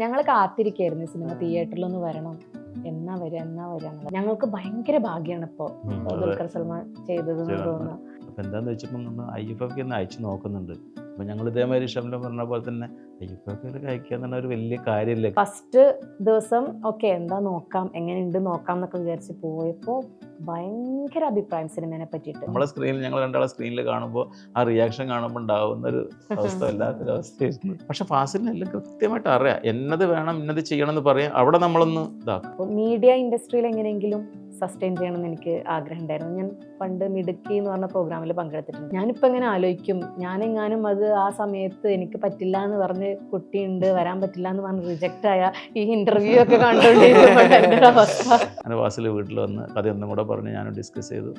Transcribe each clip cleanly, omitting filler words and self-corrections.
ഞങ്ങൾ കാത്തിരിക്കായിരുന്നു സിനിമ തിയേറ്ററിലൊന്ന് വരണം, എന്നാ വരിക എന്നുള്ളത്. ഞങ്ങൾക്ക് ഭയങ്കര ഭാഗ്യമാണ് ഇപ്പോ ദുൽഖർ സൽമാൻ ചെയ്തതെന്ന് തോന്നുന്നു. അപ്പൊ എന്താന്ന് വെച്ചപ്പോൾ നമ്മൾ IFFK ഒന്ന് അയച്ചു നോക്കുന്നുണ്ട്. അപ്പൊ ഞങ്ങൾ ഇതേമാതിരി ഷംല പറഞ്ഞ പോലെ തന്നെ IFFK അയക്കുക എന്ന് പറഞ്ഞ ഒരു വലിയ കാര്യമല്ലേ. ഫസ്റ്റ് ദിവസം ഓക്കെ എന്താ നോക്കാം, എങ്ങനെയുണ്ട് നോക്കാം എന്നൊക്കെ വിചാരിച്ച് പോയപ്പോ ഭയങ്കര അഭിപ്രായം സിനിമയെ പറ്റിയിട്ട്. നമ്മളെ സ്ക്രീനിൽ ഞങ്ങൾ രണ്ടാളെ സ്ക്രീനിൽ കാണുമ്പോൾ ആ റിയാക്ഷൻ കാണുമ്പോൾ ഉണ്ടാവുന്ന ഒരു അവസ്ഥ വല്ലാത്തൊരു അവസ്ഥയായിരുന്നു. പക്ഷെ ഫാസിലിനെല്ലാം കൃത്യമായിട്ട് അറിയാം എന്നത് വേണം ഇന്നത് ചെയ്യണം എന്ന് പറയാം. അവിടെ നമ്മളൊന്ന് ഇതാക്കും. മീഡിയ ഇൻഡസ്ട്രിയിൽ എങ്ങനെയെങ്കിലും സസ്റ്റെയിൻ ചെയ്യണമെന്ന് എനിക്ക് ആഗ്രഹം ഉണ്ടായിരുന്നു. ഞാൻ പണ്ട് മിടുക്കി എന്ന് പറഞ്ഞ പ്രോഗ്രാമിൽ പങ്കെടുത്തിട്ടുണ്ട്. ഞാനിപ്പോൾ ഇങ്ങനെ ആലോചിക്കും, ഞാനെങ്ങാനും അത് ആ സമയത്ത് എനിക്ക് പറ്റില്ല എന്ന് പറഞ്ഞ് കുട്ടിയുണ്ട് വരാൻ പറ്റില്ല എന്ന് പറഞ്ഞ് റിജക്റ്റ് ആയ ഈ ഇന്റർവ്യൂ ഒക്കെ കണ്ടുകൊണ്ടിരിക്കുമ്പോൾ അവസ്ഥ. അങ്ങനെ ഫാസിൽ വീട്ടിൽ വന്ന് കഥയൊന്നും കൂടെ പറഞ്ഞ് ഞാനും ഡിസ്കസ് ചെയ്തു.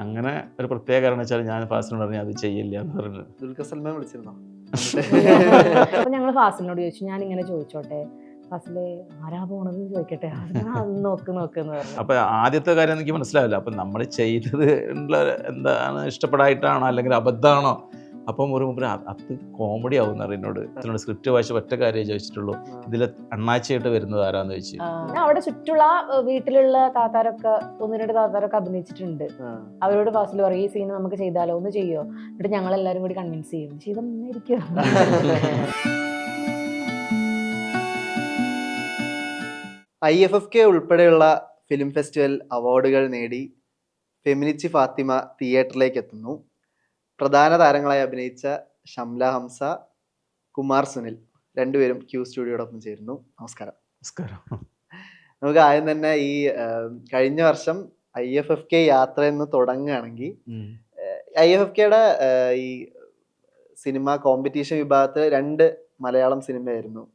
അങ്ങനെ ഒരു പ്രത്യേക കാരണം വെച്ചാൽ ഞാൻ ഫാസിലിനോട് പറഞ്ഞു അത് ചെയ്യില്ല എന്ന് പറഞ്ഞു. ദുൽഖർ സൽമാൻ വിളിച്ചിരുന്നോ? അപ്പൊ ഞങ്ങൾ ഫാസിലിനോട് ചോദിച്ചു, ഞാൻ ഇങ്ങനെ ചോദിച്ചോട്ടെ ഫാസിലെ ആരാ പോണത് ചോദിക്കട്ടെ, നോക്ക് എന്ന് പറഞ്ഞു. അപ്പൊ ആദ്യത്തെ കാര്യം എനിക്ക് മനസ്സിലാവില്ല. അപ്പൊ നമ്മൾ ചെയ്തത് എന്താണ് ഇഷ്ടപ്പെടായിട്ടാണോ അല്ലെങ്കിൽ അബദ്ധമാണോ? അപ്പം ഒരു മുമ്പ് അത് കോമഡി ആവുന്ന എന്നോട് സ്ക്രിപ്റ്റ് വായിച്ച ഒറ്റ കാര്യം ചോദിച്ചിട്ടുള്ളൂ, ഇതിൽ അണ്ണാച്ചിയായിട്ട് വരുന്നത് ആരാന്ന് ചോദിച്ചു. അവിടെ ചുറ്റുള്ള വീട്ടിലുള്ള താത്താരൊക്കെ ഒന്ന് രണ്ട് താത്താരൊക്കെ അഭിനയിച്ചിട്ടുണ്ട്. അവരോട് ഫാസിൽ പറയും ഈ സീൻ നമുക്ക് ചെയ്താലോ, ഒന്ന് ചെയ്യോ? എന്നിട്ട് ഞങ്ങൾ എല്ലാവരും കൂടി കൺവിൻസ് ചെയ്യും, ചെയ്ത നന്നായിരിക്കും. IFFK ഉൾപ്പെടെയുള്ള ഫിലിം ഫെസ്റ്റിവൽ അവാർഡുകൾ നേടി ഫെമിനിച്ചി ഫാത്തിമ തിയേറ്ററിലേക്ക് എത്തുന്നു. പ്രധാന താരങ്ങളായി അഭിനയിച്ച ഷംല ഹംസ, കുമാർ സുനിൽ രണ്ടുപേരും ക്യൂ സ്റ്റുഡിയോടൊപ്പം ചേരുന്നു. നമസ്കാരം. നമസ്കാരം. നമുക്ക് ആദ്യം തന്നെ ഈ കഴിഞ്ഞ വർഷം IFFK യാത്ര എന്ന് തുടങ്ങുകയാണെങ്കിൽ IFFKയുടെ ഈ സിനിമ കോമ്പറ്റീഷൻ വിഭാഗത്തിൽ 2 മലയാളം സിനിമയായിരുന്നു.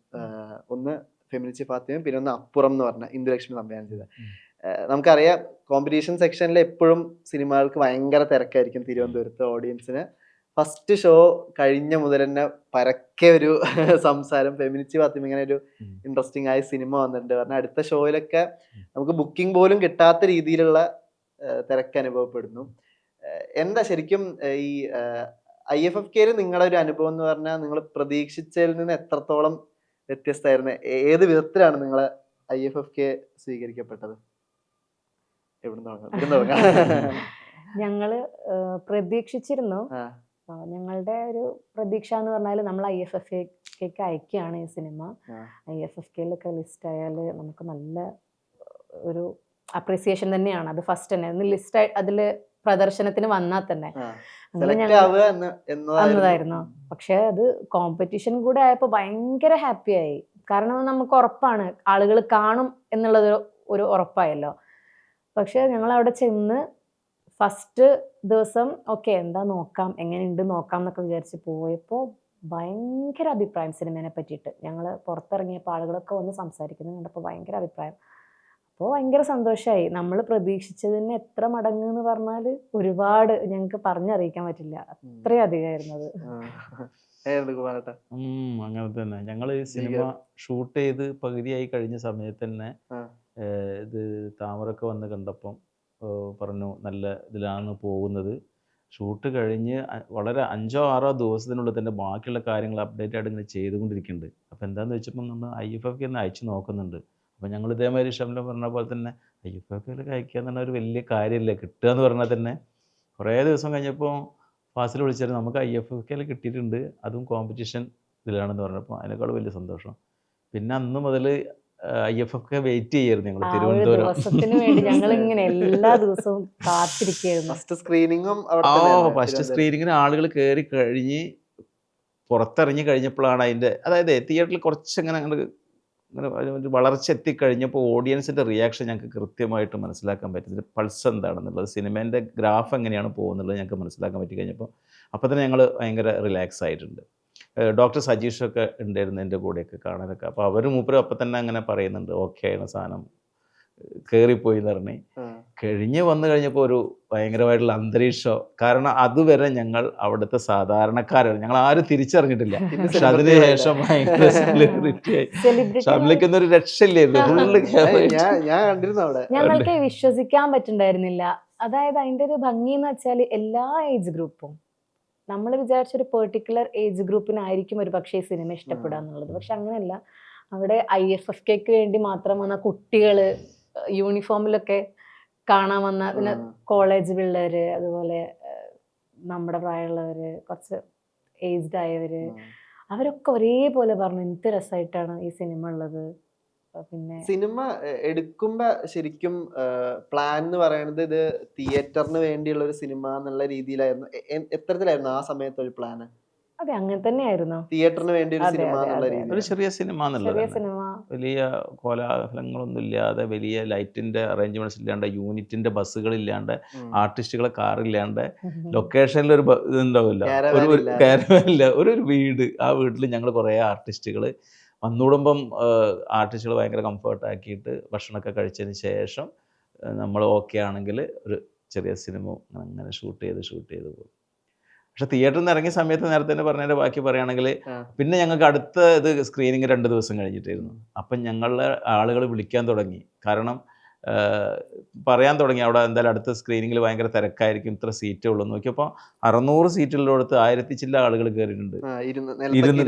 ഒന്ന് ഫെമിനിച്ചി ഫാത്തിമയും പിന്നെ ഒന്ന് അപ്പുറം എന്ന് പറഞ്ഞ ഇന്ദുലക്ഷ്മി സംവിധാനം ചെയ്ത. നമുക്കറിയാം കോമ്പറ്റീഷൻ സെക്ഷനിൽ എപ്പോഴും സിനിമകൾക്ക് ഭയങ്കര തിരക്കായിരിക്കും തിരുവനന്തപുരത്ത് ഓഡിയൻസിന്. ഫസ്റ്റ് ഷോ കഴിഞ്ഞ മുതൽ തന്നെ പരക്കെ ഒരു സംസാരം, ഫെമിനിച്ചി ഫാത്തിമ ഇങ്ങനെ ഒരു ഇൻട്രസ്റ്റിംഗ് ആയ സിനിമ വന്നിട്ടുണ്ട് പറഞ്ഞാൽ അടുത്ത ഷോയിലൊക്കെ നമുക്ക് ബുക്കിംഗ് പോലും കിട്ടാത്ത രീതിയിലുള്ള തിരക്ക് അനുഭവപ്പെടുന്നു. എന്താ ശരിക്കും ഈ IFFKയിൽ നിങ്ങളുടെ ഒരു അനുഭവം എന്ന് പറഞ്ഞാൽ നിങ്ങൾ പ്രതീക്ഷിച്ചതിൽ നിന്ന് എത്രത്തോളം വ്യത്യസ്തമായിരുന്നു? ഏത് വിധത്തിലാണ് നിങ്ങളെ IFFK സ്വീകരിക്കപ്പെട്ടത്? ഞങ്ങള് പ്രതീക്ഷിച്ചിരുന്നു. ഞങ്ങളുടെ ഒരു പ്രതീക്ഷ എന്ന് പറഞ്ഞാൽ നമ്മൾ IFFK അയക്കുകയാണ് ഈ സിനിമ. IFFKയിലൊക്കെ ലിസ്റ്റ് ആയാൽ നമുക്ക് നല്ല ഒരു അപ്രീസിയേഷൻ തന്നെയാണ്. അത് ഫസ്റ്റ് തന്നെ ലിസ്റ്റ് അതില് പ്രദർശനത്തിന് വന്നാൽ തന്നെ എന്നതായിരുന്നു. പക്ഷെ അത് കോമ്പറ്റീഷൻ കൂടെ ആയപ്പോൾ ഭയങ്കര ഹാപ്പി ആയി. കാരണം നമുക്ക് ഉറപ്പാണ് ആളുകൾ കാണും എന്നുള്ളത് ഒരു ഉറപ്പായല്ലോ. പക്ഷെ ഞങ്ങൾ അവിടെ ചെന്ന് ഫസ്റ്റ് ദിവസം ഓക്കെ എന്താ നോക്കാം, എങ്ങനെയുണ്ട് നോക്കാം എന്നൊക്കെ വിചാരിച്ച് പോയപ്പോൾ ഭയങ്കര അഭിപ്രായം സിനിമയെ പറ്റിയിട്ട്. ഞങ്ങൾ പുറത്തിറങ്ങിയപ്പോൾ ആളുകളൊക്കെ വന്ന് സംസാരിക്കുന്നത് കണ്ടപ്പോൾ ഭയങ്കര അഭിപ്രായം. അപ്പോൾ ഭയങ്കര സന്തോഷമായി. നമ്മൾ പ്രതീക്ഷിച്ചതിന് എത്ര മടങ്ങ് എന്ന് പറഞ്ഞാൽ ഒരുപാട് ഞങ്ങൾക്ക് പറഞ്ഞറിയിക്കാൻ പറ്റില്ല, അത്രയും അധികമായിരുന്നത്. അങ്ങനെ തന്നെ ഞങ്ങൾ ഈ സിനിമ ഷൂട്ട് ചെയ്ത് പകുതിയായി കഴിഞ്ഞ സമയത്ത് തന്നെ ഇത് താമരൊക്കെ വന്ന് കണ്ടപ്പം പറഞ്ഞു നല്ല ഇതിലാണ് പോകുന്നത്. ഷൂട്ട് കഴിഞ്ഞ് വളരെ 5-6 ദിവസത്തിനുള്ളിൽ തന്നെ ബാക്കിയുള്ള കാര്യങ്ങൾ അപ്ഡേറ്റ് ആയിട്ട് ഇങ്ങനെ ചെയ്തുകൊണ്ടിരിക്കുന്നുണ്ട്. അപ്പോൾ എന്താണെന്ന് വെച്ചപ്പോൾ നമ്മൾ IFFK ഒന്ന് അയച്ചു നോക്കുന്നുണ്ട്. അപ്പോൾ ഞങ്ങൾ ഇതേമാതിരി ഷംല പറഞ്ഞ പോലെ തന്നെ IFFK അയക്കുക എന്ന് പറഞ്ഞാൽ ഒരു വലിയ കാര്യമല്ലേ. കിട്ടുക എന്ന് പറഞ്ഞാൽ തന്നെ കുറേ ദിവസം കഴിഞ്ഞപ്പോൾ ഫാസിൽ വിളിച്ചായിരുന്നു, നമുക്ക് IFFK കിട്ടിയിട്ടുണ്ട്, അതും കോമ്പറ്റീഷൻ ഇതിലാണെന്ന് പറഞ്ഞപ്പോൾ അതിനേക്കാൾ വലിയ സന്തോഷം. പിന്നെ അന്ന് മുതൽ IFFK വെയിറ്റ് ചെയ്യായിരുന്നു ഞങ്ങൾ തിരുവനന്തപുരം. ഞങ്ങൾ ഇങ്ങനെ എല്ലാ ദിവസവും കാത്തിരിക്കുകയായിരുന്നു. ഫസ്റ്റ് സ്ക്രീനിങ്ങിന് ആളുകൾ കയറി കഴിഞ്ഞ് പുറത്തിറങ്ങി കഴിഞ്ഞപ്പോഴാണ് അതിൻ്റെ, അതായത് തിയേറ്ററിൽ കുറച്ചങ്ങനെ അങ്ങനെ വളർച്ച എത്തിക്കഴിഞ്ഞപ്പോൾ ഓഡിയൻസിൻ്റെ റിയാക്ഷൻ ഞങ്ങൾക്ക് കൃത്യമായിട്ട് മനസ്സിലാക്കാൻ പറ്റും. ഇതിൻ്റെ പൾസ് എന്താണെന്നുള്ളത്, സിനിമേൻ്റെ ഗ്രാഫ് എങ്ങനെയാണ് പോകുന്നുള്ളത് ഞങ്ങൾക്ക് മനസ്സിലാക്കാൻ പറ്റി കഴിഞ്ഞപ്പോൾ അപ്പോൾ തന്നെ ഞങ്ങൾ ഭയങ്കര റിലാക്സ് ആയിട്ടുണ്ട്. ഡോക്ടർ സജീഷൊക്കെ ഉണ്ടായിരുന്നു എൻ്റെ കൂടെയൊക്കെ കാണാനൊക്കെ. അപ്പോൾ അവർ മൂപ്പരും അപ്പം തന്നെ അങ്ങനെ പറയുന്നുണ്ട് ഓക്കെ ആണ് സാധനം കയറിപ്പോയി എന്ന് പറഞ്ഞ്. കഴിഞ്ഞ് വന്നു കഴിഞ്ഞപ്പോൾ ഒരു ഭയങ്കരമായിട്ടുള്ള അന്തരീക്ഷം. കാരണം അതുവരെ ഞങ്ങൾ അവിടുത്തെ സാധാരണക്കാരാണ്, ഞങ്ങൾ ആരും തിരിച്ചറിഞ്ഞിട്ടില്ല. പക്ഷെ അതിനുശേഷം ഭയങ്കര സെലിബ്രിറ്റി ആയി. ഷംലയ്ക്കൊന്നും ഒരു രക്ഷയില്ലായിരുന്നു. ഞങ്ങൾക്ക് വിശ്വസിക്കാൻ പറ്റുന്നുണ്ടായിരുന്നില്ല. അതായത് അതിൻ്റെ ഒരു ഭംഗി എന്ന് വെച്ചാൽ എല്ലാ ഏജ് ഗ്രൂപ്പും, നമ്മൾ വിചാരിച്ചൊരു പെർട്ടിക്കുലർ ഏജ് ഗ്രൂപ്പിനായിരിക്കും ഒരു പക്ഷേ സിനിമ ഇഷ്ടപ്പെടുക എന്നുള്ളത്. പക്ഷെ അങ്ങനെയല്ല, അവിടെ IFFK വേണ്ടി മാത്രം വന്ന കുട്ടികള് യൂണിഫോമിലൊക്കെ കാണാൻ വന്ന, പിന്നെ കോളേജ് പിള്ളേര്, അതുപോലെ നമ്മുടെ പ്രായമുള്ളവര്, കുറച്ച് ഏജ്ഡ് ആയവര്, അവരൊക്കെ ഒരേപോലെ പറഞ്ഞു എന്ത് രസമായിട്ടാണ് ഈ സിനിമ ഉള്ളത്. പിന്നെ സിനിമ എടുക്കുമ്പോ ശരിക്കും പ്ലാൻ എന്ന് പറയുന്നത് ഇത് തിയേറ്ററിന് വേണ്ടിയുള്ള ഒരു സിനിമ എന്നുള്ള രീതിയിലായിരുന്നു. എത്തരത്തിലായിരുന്നു ആ സമയത്ത് ഒരു പ്ലാന്? അതെ, അങ്ങനെ തന്നെയായിരുന്നു. തിയേറ്ററിന് വേണ്ടി ഒരു അതെ, സിനിമ അതെ, എന്നുള്ള അതെ. രീതിയിൽ ഒരു ചെറിയ സിനിമ ചെറിയ എന്നുള്ളത് സിനിമ. വലിയ കോലാഹലങ്ങളൊന്നും ഇല്ലാതെ, വലിയ ലൈറ്റിന്റെ അറേഞ്ച്മെന്റ്സ് ഇല്ലാണ്ട്, യൂണിറ്റിന്റെ ബസ്സുകളില്ലാണ്ട്, ആർട്ടിസ്റ്റുകളെ കാറില്ലാണ്ട്, ലൊക്കേഷനിൽ ഒരു ഇതുണ്ടാവില്ല, ഒരു കാരവാനില്ല, ഒരു വീട്. ആ വീട്ടിൽ ഞങ്ങൾ കുറേ ആർട്ടിസ്റ്റുകൾ വന്നുകൂടുമ്പം ആർട്ടിസ്റ്റുകൾ ഭയങ്കര കംഫർട്ട് ആക്കിയിട്ട് ഭക്ഷണമൊക്കെ കഴിച്ചതിന് ശേഷം നമ്മൾ ഓക്കെ ആണെങ്കിൽ ഒരു ചെറിയ സിനിമ അങ്ങനെ ഷൂട്ട് ചെയ്ത് പോകും. പക്ഷെ തിയേറ്ററിൽ നിന്ന് ഇറങ്ങിയ സമയത്ത് നേരത്തെ തന്നെ പറഞ്ഞതിൻ്റെ ബാക്കി പറയുകയാണെങ്കിൽ പിന്നെ ഞങ്ങൾക്ക് അടുത്ത ഇത് സ്ക്രീനിങ് 2 ദിവസം കഴിഞ്ഞിട്ടായിരുന്നു. അപ്പം ഞങ്ങളുടെ ആളുകൾ വിളിക്കാൻ തുടങ്ങി. കാരണം പറയാൻ തുടങ്ങി അവിടെ എന്തായാലും അടുത്ത സ്ക്രീനിങ്ങിൽ ഭയങ്കര തിരക്കായിരിക്കും, ഇത്ര സീറ്റേ ഉള്ളൂ. നോക്കിയപ്പോൾ 600 സീറ്റുള്ളിടത്ത് 1000 ചില്ല ആളുകൾ കയറിയിട്ടുണ്ട്.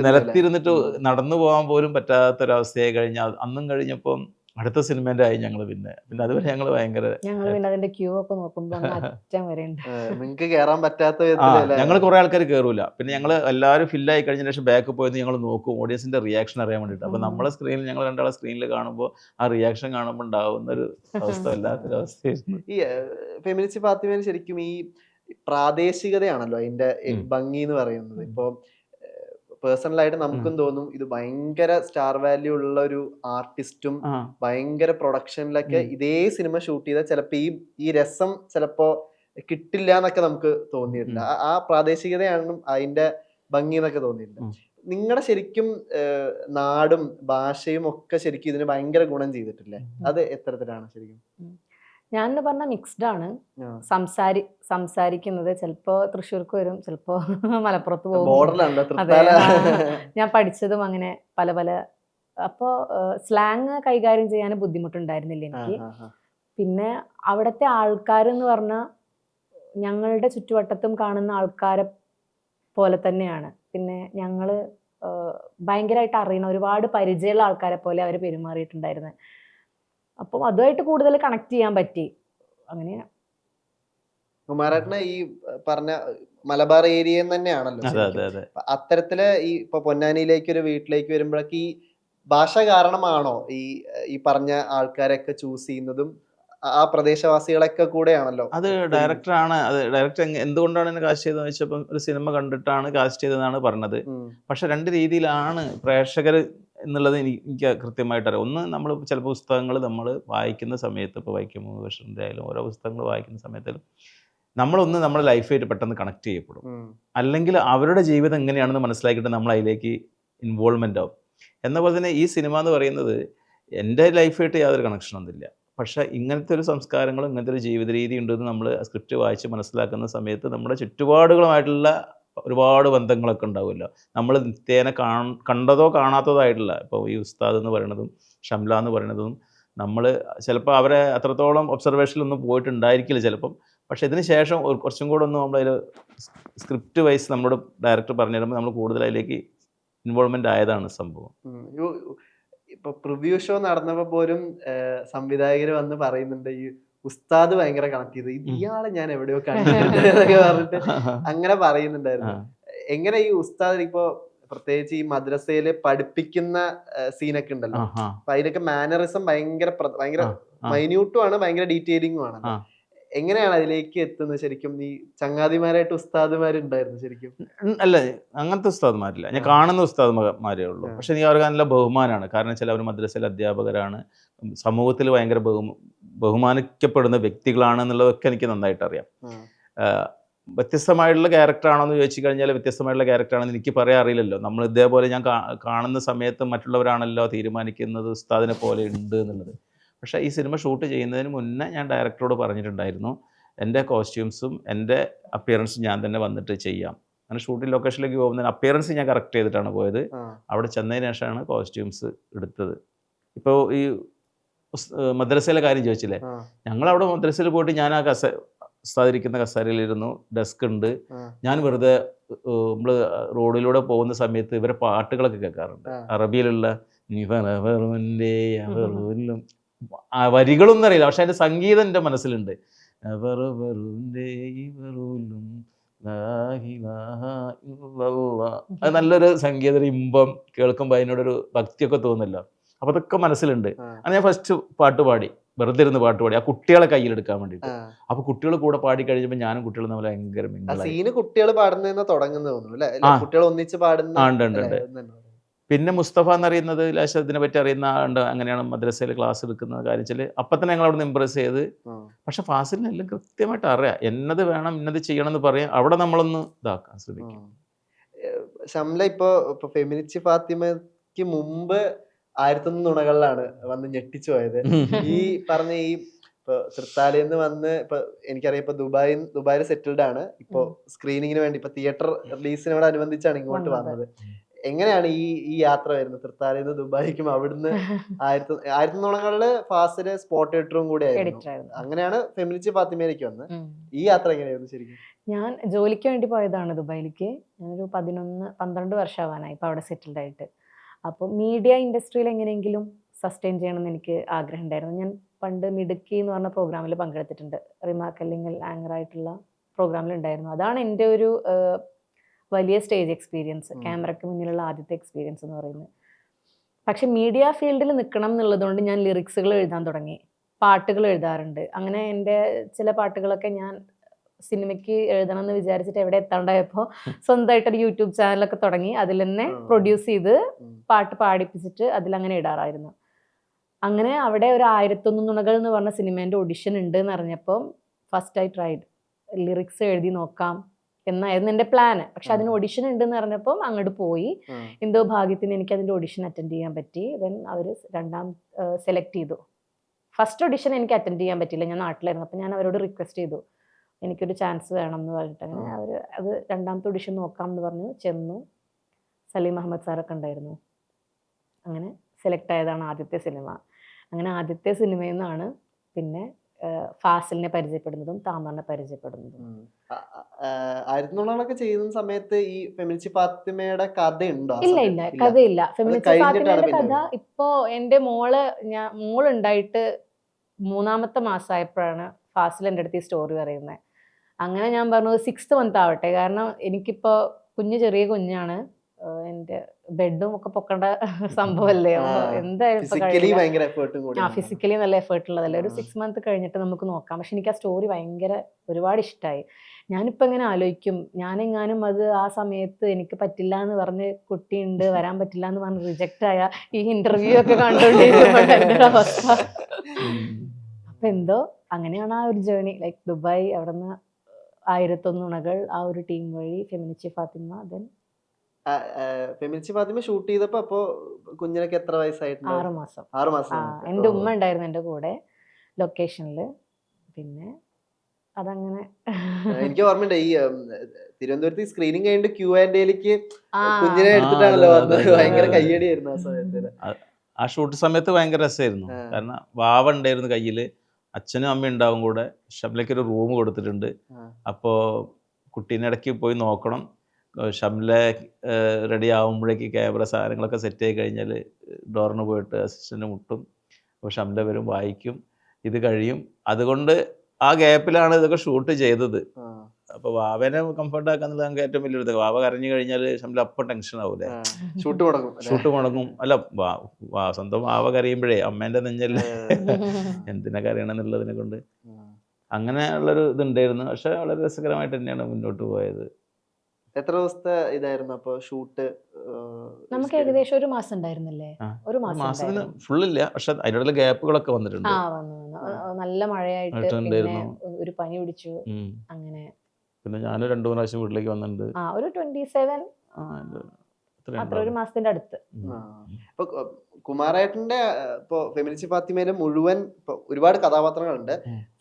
നിലത്തിരുന്നിട്ട് നടന്നു പോകാൻ പോലും പറ്റാത്തൊരവസ്ഥയായി കഴിഞ്ഞാൽ അന്നും കഴിഞ്ഞപ്പം അടുത്ത സിനിമേൻ്റെ ആയി ഞങ്ങൾ. പിന്നെ അതുവരെ ഞങ്ങൾ ഭയങ്കര അതിന്റെ ക്യൂ ഒക്കെ നോക്കുമ്പോൾ നിങ്ങൾക്ക് കയറാൻ പറ്റാത്ത ഞങ്ങൾ കുറേ ആൾക്കാർ കയറൂല. പിന്നെ ഞങ്ങൾ എല്ലാവരും ഫില്ലായി കഴിഞ്ഞ ശേഷം ബാക്ക് പോയത് ഞങ്ങൾ നോക്കും ഓഡിയൻസിന്റെ റിയാക്ഷൻ അറിയാൻ വേണ്ടിയിട്ട്. അപ്പോൾ നമ്മളെ സ്ക്രീനിൽ ഞങ്ങൾ രണ്ടാളെ സ്ക്രീനിൽ കാണുമ്പോൾ ആ റിയാക്ഷൻ കാണുമ്പോൾ ഉണ്ടാവുന്ന ഒരു അവസ്ഥ വല്ലാത്തൊരവസ്ഥയായിരുന്നു. ഈ ഫെമിനിസ്റ്റ് ഫാത്തിമയിൽ ശരിക്കും ഈ പ്രാദേശികതയാണല്ലോ അതിന്റെ ഭംഗി എന്ന് പറയുന്നത്. ഇപ്പൊ പേഴ്സണലായിട്ട് നമുക്കും തോന്നും ഇത് ഭയങ്കര സ്റ്റാർ വാല്യൂ ഉള്ള ഒരു ആർട്ടിസ്റ്റും ഭയങ്കര പ്രൊഡക്ഷനിലൊക്കെ ഇതേ സിനിമ ഷൂട്ട് ചെയ്താൽ ചിലപ്പോ ഈ രസം ചിലപ്പോ കിട്ടില്ല എന്നൊക്കെ നമുക്ക് തോന്നിയിട്ടുണ്ട്. ആ പ്രാദേശികതയാണ് അതിന്റെ ഭംഗി എന്നൊക്കെ തോന്നിയിട്ടുണ്ട്. നിങ്ങളുടെ ശരിക്കും നാടും ഭാഷയും ഒക്കെ ശരിക്കും ഇതിന് ഭയങ്കര ഗുണം ചെയ്തിട്ടില്ലേ? അത് എത്തരത്തിലാണ് ശരിക്കും? ഞാൻ പറഞ്ഞ മിക്സ്ഡ് ആണ്. സംസാരിക്കുന്നത് ചിലപ്പോ തൃശ്ശൂർക്ക് വരും, ചിലപ്പോ മലപ്പുറത്ത് പോകും. അതെ, ഞാൻ പഠിച്ചതും അങ്ങനെ പല പല. അപ്പോൾ സ്ലാങ് കൈകാര്യം ചെയ്യാൻ ബുദ്ധിമുട്ടുണ്ടായിരുന്നില്ല എനിക്ക്. പിന്നെ അവിടുത്തെ ആൾക്കാരെന്ന് പറഞ്ഞാൽ ഞങ്ങളുടെ ചുറ്റുവട്ടത്തും കാണുന്ന ആൾക്കാരെ പോലെ തന്നെയാണ്. പിന്നെ ഞങ്ങൾ ഭയങ്കരമായിട്ട് അറിയണ ഒരുപാട് പരിചയമുള്ള ആൾക്കാരെ പോലെ അവർ പെരുമാറിയിട്ടുണ്ടായിരുന്നത്. അപ്പം അതുമായിട്ട് കൂടുതൽ കണക്ട് ചെയ്യാൻ പറ്റി. അങ്ങനെയാ. കുമാരേട്ടന് ഈ പറഞ്ഞ മലബാർ ഏരിയയിൽ തന്നെയാണല്ലോ. അത്തരത്തില് ഈ ഇപ്പൊ പൊന്നാനിയിലേക്ക് ഒരു വീട്ടിലേക്ക് വരുമ്പോഴേക്ക് ഈ ഭാഷ കാരണമാണോ ഈ പറഞ്ഞ ആൾക്കാരൊക്കെ ചൂസ് ചെയ്യുന്നതും ആ പ്രദേശവാസികളൊക്കെ കൂടെയാണല്ലോ? അത് ഡയറക്ടറാണ്. അത് ഡയറക്ടർ എന്തുകൊണ്ടാണ് എന്നെ കാസ്റ്റ് ചെയ്തതെന്ന് വെച്ചപ്പോൾ ഒരു സിനിമ കണ്ടിട്ടാണ് കാസ്റ്റ് ചെയ്തതെന്നാണ് പറഞ്ഞത്. പക്ഷെ 2 രീതിയിലാണ് പ്രേക്ഷകർ എന്നുള്ളത് എനിക്ക് കൃത്യമായിട്ട് അറിയാം. ഒന്ന്, നമ്മൾ ചിലപ്പോൾ പുസ്തകങ്ങൾ നമ്മൾ വായിക്കുന്ന സമയത്ത്, ഇപ്പോൾ വൈക്കം മുഹമ്മദ് ആയാലും ഓരോ പുസ്തകങ്ങൾ വായിക്കുന്ന സമയത്ത് നമ്മളൊന്ന് നമ്മുടെ ലൈഫായിട്ട് പെട്ടെന്ന് കണക്ട് ചെയ്യപ്പെടും. അല്ലെങ്കിൽ അവരുടെ ജീവിതം എങ്ങനെയാണെന്ന് മനസ്സിലാക്കിയിട്ട് നമ്മൾ അതിലേക്ക് ഇൻവോൾവ്മെൻ്റ് ആവും. എന്ന പോലെ തന്നെ ഈ സിനിമ എന്ന് പറയുന്നത് എൻ്റെ ലൈഫായിട്ട് യാതൊരു കണക്ഷനൊന്നുമില്ല. പക്ഷേ ഇങ്ങനത്തെ ഒരു സംസ്കാരങ്ങളും ഇങ്ങനത്തെ ഒരു ജീവിത രീതി ഉണ്ടെന്ന് നമ്മൾ സ്ക്രിപ്റ്റ് വായിച്ച് മനസ്സിലാക്കുന്ന സമയത്ത് നമ്മുടെ ചുറ്റുപാടുകളുമായിട്ടുള്ള ഒരുപാട് ബന്ധങ്ങളൊക്കെ ഉണ്ടാവുമല്ലോ. നമ്മൾ നിത്യേന കണ്ടതോ കാണാത്തതോ ആയിട്ടുള്ള, ഇപ്പോൾ ഈ ഉസ്താദ് എന്ന് പറയുന്നതും ഷംല എന്ന് പറയുന്നതും നമ്മൾ ചിലപ്പോൾ അവരെ അത്രത്തോളം ഒബ്സർവേഷനിലൊന്നും പോയിട്ടുണ്ടായിരിക്കില്ല ചിലപ്പം. പക്ഷേ ഇതിന് ശേഷം കുറച്ചും കൂടെ ഒന്ന് നമ്മളതിൽ സ്ക്രിപ്റ്റ് വൈസ് നമ്മളോട് ഡയറക്ടർ പറഞ്ഞു തരുമ്പോൾ നമ്മൾ കൂടുതൽ അതിലേക്ക് ഇൻവോൾവ്മെൻ്റ് ആയതാണ് സംഭവം. ഇപ്പൊ പ്രിവ്യൂ ഷോ നടന്നപ്പോൾ പോലും സംവിധായകർ വന്ന് പറയുന്നുണ്ട് ഈ ഉസ്താദ് ഭയങ്കര കണക്ട് ചെയ്ത് ഇയാളെ ഞാൻ എവിടെയോ കണ്ടിട്ടുണ്ട് എന്നൊക്കെ പറഞ്ഞിട്ട് അങ്ങനെ പറയുന്നുണ്ടായിരുന്നു. എങ്ങനെ ഈ ഉസ്താദ് ഇപ്പോ പ്രത്യേകിച്ച് ഈ മദ്രസയില് പഠിപ്പിക്കുന്ന സീനൊക്കെ ഉണ്ടല്ലോ, അപ്പൊ അതിലൊക്കെ മാനറിസം ഭയങ്കര മൈന്യൂട്ടും ആണ്, ഭയങ്കര ഡീറ്റെയിലിംഗും ആണ്. എങ്ങനെയാണ് അതിലേക്ക് എത്തുന്നത് ശരിക്കും? ഈ ചങ്ങാതിമാരായിട്ട് ഉസ്താദുമാരുണ്ടായിരുന്നു ശരിക്കും? അല്ല, അങ്ങനത്തെ ഉസ്താദുമാരില്ല. ഞാൻ കാണുന്ന ഉസ്താദുമാരേ ഉള്ളൂ. പക്ഷെ എനിക്ക് അവർക്ക് നല്ല ബഹുമാനമാണ്. കാരണം വെച്ചാൽ അവർ മദ്രസയിലെ അധ്യാപകരാണ്, സമൂഹത്തിൽ ഭയങ്കര ബഹുമാനിക്കപ്പെടുന്ന വ്യക്തികളാണ് എന്നുള്ളതൊക്കെ എനിക്ക് നന്നായിട്ട് അറിയാം. വ്യത്യസ്തമായിട്ടുള്ള ക്യാരക്ടറാണോ എന്ന് ചോദിച്ചു കഴിഞ്ഞാൽ വ്യത്യസ്തമായിട്ടുള്ള ക്യാരക്ടറാണെന്ന് എനിക്ക് പറയാൻ അറിയില്ലല്ലോ. നമ്മൾ ഇതേപോലെ ഞാൻ കാണുന്ന സമയത്ത് മറ്റുള്ളവരാണല്ലോ തീരുമാനിക്കുന്നത് ഉസ്താദിനെ പോലെ ഉണ്ട് എന്നുള്ളത്. പക്ഷേ ഈ സിനിമ ഷൂട്ട് ചെയ്യുന്നതിന് മുന്നേ ഞാൻ ഡയറക്ടറോട് പറഞ്ഞിട്ടുണ്ടായിരുന്നു, എൻ്റെ കോസ്റ്റ്യൂംസും എൻ്റെ അപ്പിയറൻസും ഞാൻ തന്നെ വന്നിട്ട് ചെയ്യാം. അങ്ങനെ ഷൂട്ടിംഗ് ലൊക്കേഷനിലേക്ക് പോകുന്നതിന് അപ്പിയറൻസ് ഞാൻ കറക്റ്റ് ചെയ്തിട്ടാണ് പോയത്. അവിടെ ചെന്നതിന് ശേഷമാണ് കോസ്റ്റ്യൂംസ് എടുത്തത്. ഇപ്പോൾ ഈ മദ്രസയിലെ കാര്യം ചോദിച്ചില്ലേ, ഞങ്ങളവിടെ മദ്രസയിൽ പോയിട്ട് ഞാൻ ആ ഉസ്താദിരിക്കുന്ന കസേരയിലിരുന്നു, ഡെസ്ക് ഉണ്ട്. ഞാൻ വെറുതെ നമ്മൾ റോഡിലൂടെ പോകുന്ന സമയത്ത് ഇവരെ പാട്ടുകളൊക്കെ കേൾക്കാറുണ്ട്, അറബിയിലുള്ള നീ പറവറുൻ്റെ അവറുല്ലും ആ വരികളൊന്നും അറിയില്ല, പക്ഷെ അതിന്റെ സംഗീതം എൻ്റെ മനസ്സിലുണ്ട്. അവറുവറുൻ്റെ ഇവറുല്ലും അത് നല്ലൊരു സംഗീത, ഒരു ഇമ്പം കേൾക്കുമ്പോൾ അതിനോടൊരു ഭക്തിയൊക്കെ തോന്നുമല്ലോ. അപ്പൊ അതൊക്കെ മനസ്സിലുണ്ട്. അത് ഞാൻ ഫസ്റ്റ് പാട്ട് പാടി, വെറുതെ ഇരുന്ന് പാട്ട് പാടി, ആ കുട്ടികളെ കയ്യിലെടുക്കാൻ വേണ്ടിയിട്ട്. അപ്പൊ കുട്ടികൾ കൂടെ പാടി കഴിഞ്ഞപ്പോൾ ഞാനും കുട്ടികളും തമ്മിൽ ഭയങ്കര മിങ്കിളായി. സീന് കുട്ടികൾ പാടുന്ന തുടങ്ങുന്ന തോന്നുന്നു അല്ലെ, കുട്ടികൾ ഒന്നിച്ച് പാടുന്ന. ഉണ്ട്. പിന്നെ മുസ്തഫ എന്നറിയുന്നത് ലാശ ഇതിനെ പറ്റി അറിയുന്ന ആളുണ്ട്, അങ്ങനെയാണ് മദ്രസയിൽ ക്ലാസ് എടുക്കുന്ന കാര്യം. അപ്പം തന്നെ ഞങ്ങൾ അവിടെ നിന്ന് ഇമ്പ്രസ് ചെയ്ത്. പക്ഷെ ഫാസിലിന് എല്ലാം കൃത്യമായിട്ട് അറിയാം, എന്നത് വേണം ഇന്നത് ചെയ്യണം എന്ന് പറയാം. അവിടെ നമ്മളൊന്ന് ഇതാക്കാൻ ശ്രമിക്കും. ഷംല ഇപ്പൊ ഫെമിനിച്ചി ഫാത്തിമയ്ക്ക് മുമ്പ് 1001 നുണകളിലാണ് വന്ന് ഞെട്ടിച്ചു പോയത്. ഈ പറഞ്ഞ ഈ ഇപ്പൊ തൃത്താലയിൽ വന്ന് ഇപ്പൊ എനിക്കറിയാം, ഇപ്പൊ ദുബായിൽ സെറ്റിൽഡ് ആണ്. ഇപ്പൊ സ്ക്രീനിങ്ങിന് വേണ്ടി ഇപ്പൊ തിയേറ്റർ റിലീസിനോട് അനുബന്ധിച്ചാണ് ഇങ്ങോട്ട് വന്നത്. എങ്ങനെയാണ് ഈ യാത്ര വരുന്നത് തൃത്താലയിൽ നിന്ന് ദുബായിക്കും? അവിടുന്ന് 1001 നുണകളില് ഫാസില് സ്പോട്ട് എഡിറ്ററും കൂടെ ആയിരുന്നു. അങ്ങനെയാണ് ഫെമിനിച്ചി ഫാത്തിമയിലേക്ക് വന്നത്. ഈ യാത്ര എങ്ങനെയായിരുന്നു ശരിക്കും? ഞാൻ ജോലിക്ക് വേണ്ടി പോയതാണ് ദുബായിലേക്ക്. ഞാനൊരു 11-12 വർഷമാവാനായി ഇപ്പൊ അവിടെ സെറ്റിൽഡ് ആയിട്ട്. അപ്പോൾ മീഡിയ ഇൻഡസ്ട്രിയിൽ എങ്ങനെയെങ്കിലും സസ്റ്റെയിൻ ചെയ്യണമെന്ന് എനിക്ക് ആഗ്രഹം ഉണ്ടായിരുന്നു. ഞാൻ പണ്ട് മിടുക്കി എന്ന് പറഞ്ഞ പ്രോഗ്രാമിൽ പങ്കെടുത്തിട്ടുണ്ട്. റിമാർക്ക് അല്ലെങ്കിൽ ആങ്കറായിട്ടുള്ള പ്രോഗ്രാമിലുണ്ടായിരുന്നു. അതാണ് എൻ്റെ ഒരു വലിയ സ്റ്റേജ് എക്സ്പീരിയൻസ്, ക്യാമറയ്ക്ക് മുന്നിലുള്ള ആദ്യത്തെ എക്സ്പീരിയൻസ് എന്ന് പറയുന്നത്. പക്ഷെ മീഡിയ ഫീൽഡിൽ നിൽക്കണം എന്നുള്ളതുകൊണ്ട് ഞാൻ ലിറിക്സുകൾ എഴുതാൻ തുടങ്ങി, പാട്ടുകൾ എഴുതാറുണ്ട്. അങ്ങനെ എൻ്റെ ചില പാട്ടുകളൊക്കെ ഞാൻ സിനിമയ്ക്ക് എഴുതണം എന്ന് വിചാരിച്ചിട്ട് എവിടെ എത്താണ്ടായപ്പോൾ സ്വന്തമായിട്ടൊരു യൂട്യൂബ് ചാനലൊക്കെ തുടങ്ങി, അതിൽ തന്നെ പ്രൊഡ്യൂസ് ചെയ്ത് പാട്ട് പാടിപ്പിച്ചിട്ട് അതിലങ്ങനെ ഇടാറായിരുന്നു. അങ്ങനെ അവിടെ ഒരു 1001 നുണകൾ എന്ന് പറഞ്ഞ സിനിമേൻ്റെ ഓഡിഷൻ ഉണ്ട് എന്ന് അറിഞ്ഞപ്പം ഫസ്റ്റ് ഐ ട്രൈഡ്, ലിറിക്സ് എഴുതി നോക്കാം എന്നായിരുന്നു എൻ്റെ പ്ലാന്. പക്ഷെ അതിന് ഓഡിഷൻ ഉണ്ടെന്ന് പറഞ്ഞപ്പം അങ്ങോട്ട് പോയി. എന്തോ ഭാഗ്യത്തിന് എനിക്ക് അതിൻ്റെ ഓഡിഷൻ അറ്റൻഡ് ചെയ്യാൻ പറ്റി. ദെൻ അവർ സെലക്ട് ചെയ്തു. ഫസ്റ്റ് ഓഡിഷൻ എനിക്ക് അറ്റൻഡ് ചെയ്യാൻ പറ്റില്ല, ഞാൻ നാട്ടിലായിരുന്നു. അപ്പം ഞാൻ അവരോട് റിക്വസ്റ്റ് ചെയ്തു, എനിക്കൊരു ചാൻസ് വേണം എന്ന് പറഞ്ഞിട്ട്. അങ്ങനെ അവർ അത് രണ്ടാമത്തെ ഓഡിഷൻ നോക്കാം എന്ന് പറഞ്ഞു. ചെന്നു, സലീം അഹമ്മദ് സാറൊക്കെ ഉണ്ടായിരുന്നു. അങ്ങനെ സെലക്ട് ആയതാണ് ആദ്യത്തെ സിനിമ. അങ്ങനെ ആദ്യത്തെ സിനിമയിൽ നിന്നാണ് പിന്നെ ഫാസിലിനെ പരിചയപ്പെടുന്നതും താമറിനെ പരിചയപ്പെടുന്നതും. 1001 നുണകളൊക്കെ ചെയ്യുന്ന സമയത്ത് ഈ ഫെമിനിച്ചി ഫാത്തിമയുടെ കഥ ഉണ്ടോ? ഇല്ല, കഥയില്ല. ഫെമിനിച്ചി ഫാത്തിമയുടെ കഥ ഇപ്പോ എൻ്റെ മോളുണ്ടായിട്ട് 3ാമത്തെ മാസമായപ്പോഴാണ് ഫാസിൽ എൻ്റെ അടുത്ത് ഈ സ്റ്റോറി പറയുന്നത്. അങ്ങനെ ഞാൻ പറഞ്ഞത് 6th month ആവട്ടെ, കാരണം എനിക്കിപ്പോൾ ചെറിയ കുഞ്ഞാണ്, എൻ്റെ ബെഡും ഒക്കെ പൊക്കേണ്ട സംഭവമല്ലേ, എന്തായാലും ഫിസിക്കലി നല്ല എഫേർട്ട് ഉള്ളതല്ലേ, ഒരു 6 month കഴിഞ്ഞിട്ട് നമുക്ക് നോക്കാം. പക്ഷെ എനിക്ക് ആ സ്റ്റോറി ഒരുപാട് ഇഷ്ടമായി. ഞാനിപ്പോൾ ഇങ്ങനെ ആലോചിക്കും, ഞാനെങ്ങാനും അത് ആ സമയത്ത് എനിക്ക് പറ്റില്ല എന്ന് പറഞ്ഞ് കുട്ടിയുണ്ട് വരാൻ പറ്റില്ല എന്ന് പറഞ്ഞ് റിജക്റ്റ് ആയ ഈ ഇന്റർവ്യൂ ഒക്കെ കണ്ടുകൊണ്ടിരിക്കുമ്പോൾ എൻ്റെ അവസ്ഥ. അപ്പം എന്തോ അങ്ങനെയാണ് ആ ഒരു ജേർണി. ലൈക്ക് ദുബായ്, അവിടെ നിന്ന് 1001 നുണകൾ, ആ ഒരു ടീം വഴി ഫെമിനിച്ചി ഫാത്തിമ. ദെൻ ഫെമിനിച്ചി ഫാത്തിമ ഷൂട്ട് ചെയ്തപ്പോ അപ്പോ കുഞ്ഞിനൊക്കെ എത്ര വയസ്സായിരുന്നു? 6 മാസം. 6 മാസം. എൻ്റെ ഉമ്മ ഉണ്ടായിരുന്നു എൻ്റെ കൂടെ ലൊക്കേഷനിൽ. പിന്നെ അതങ്ങനെ എനിക്ക് ഓർമ്മയുണ്ട്, ഈ തിരുവനന്തപുരത്ത് സ്ക്രീനിങ് കഴിഞ്ഞിട്ട് Q&Aയിലേക്ക് കുഞ്ഞിനെ എടുത്തിട്ടാണല്ലോ വന്നത്. ഭയങ്കര കയ്യടിയായിരുന്നു ആ സമയത്ത്. ആ ഷൂട്ട് സമയത്ത് ഭയങ്കര രസമായിരുന്നു. കാരണം വാവ ഉണ്ടായിരുന്നു കയ്യിൽ, അച്ഛനും അമ്മയും ഉണ്ടാവും കൂടെ. ഷംലയ്ക്ക് ഒരു റൂം കൊടുത്തിട്ടുണ്ട്. അപ്പോൾ കുട്ടീനെ ഇടയ്ക്ക് പോയി നോക്കണം. ഷംല റെഡി ആകുമ്പോഴേക്ക് ക്യാമറ സാധനങ്ങളൊക്കെ സെറ്റ് ആയി കഴിഞ്ഞാൽ ഡോറിന് പോയിട്ട് അസിസ്റ്റൻ്റ് മുട്ടും. അപ്പോൾ ഷംല വരും, വായിക്കും, ഇത് കഴിയും. അതുകൊണ്ട് ആ ഗ്യാപ്പിലാണ് ഇതൊക്കെ ഷൂട്ട് ചെയ്തത്. അപ്പോൾ വാവനെ കംഫർട്ട് ആക്കാന്നുള്ളത് നമുക്ക് ഏറ്റവും വലിയൊരു. വാവ കരഞ്ഞു കഴിഞ്ഞാൽ ഷംല അപ്പം ടെൻഷൻ ആവൂലേ, ഷൂട്ട് മുടങ്ങും. അല്ല, സ്വന്തം വാവ കരയുമ്പോഴേ അമ്മേൻ്റെ നെഞ്ഞല്ലേ എന്തിനാ കരയണമെന്നുള്ളതിനെ കൊണ്ട് അങ്ങനെ ഉള്ളൊരു ഇതുണ്ടായിരുന്നു. പക്ഷെ വളരെ രസകരമായിട്ട് തന്നെയാണ് മുന്നോട്ട് പോയത്. എത്ര ദിവസത്തെ ഇതായിരുന്നു അപ്പൊ ഷൂട്ട്? നമുക്ക് ഏകദേശം 1 മാസം ഉണ്ടായിരുന്നില്ലേ? 1 മാസത്തിന് ഫുള്ളില്ല, പക്ഷെ അതിനുള്ള ഗ്യാപ്പുകളൊക്കെ വന്നിട്ടുണ്ട്. നല്ല മഴയായിട്ട് പിന്നെ ഒരു പനി പിടിച്ചു. അങ്ങനെ പിന്നെ ഞാൻ 2-3 പ്രാവശ്യം വീട്ടിലേക്ക് വന്നിട്ടുണ്ട്. ഒരു 27 അത്ര, 1 മാസത്തിന്റെ അടുത്ത്. ഇപ്പൊ കുമാരേട്ടന്റെ ഇപ്പൊ ഫെമിനിച്ചി ഫാത്തിമയിലെ മുഴുവൻ ഒരുപാട് കഥാപാത്രങ്ങളുണ്ട്.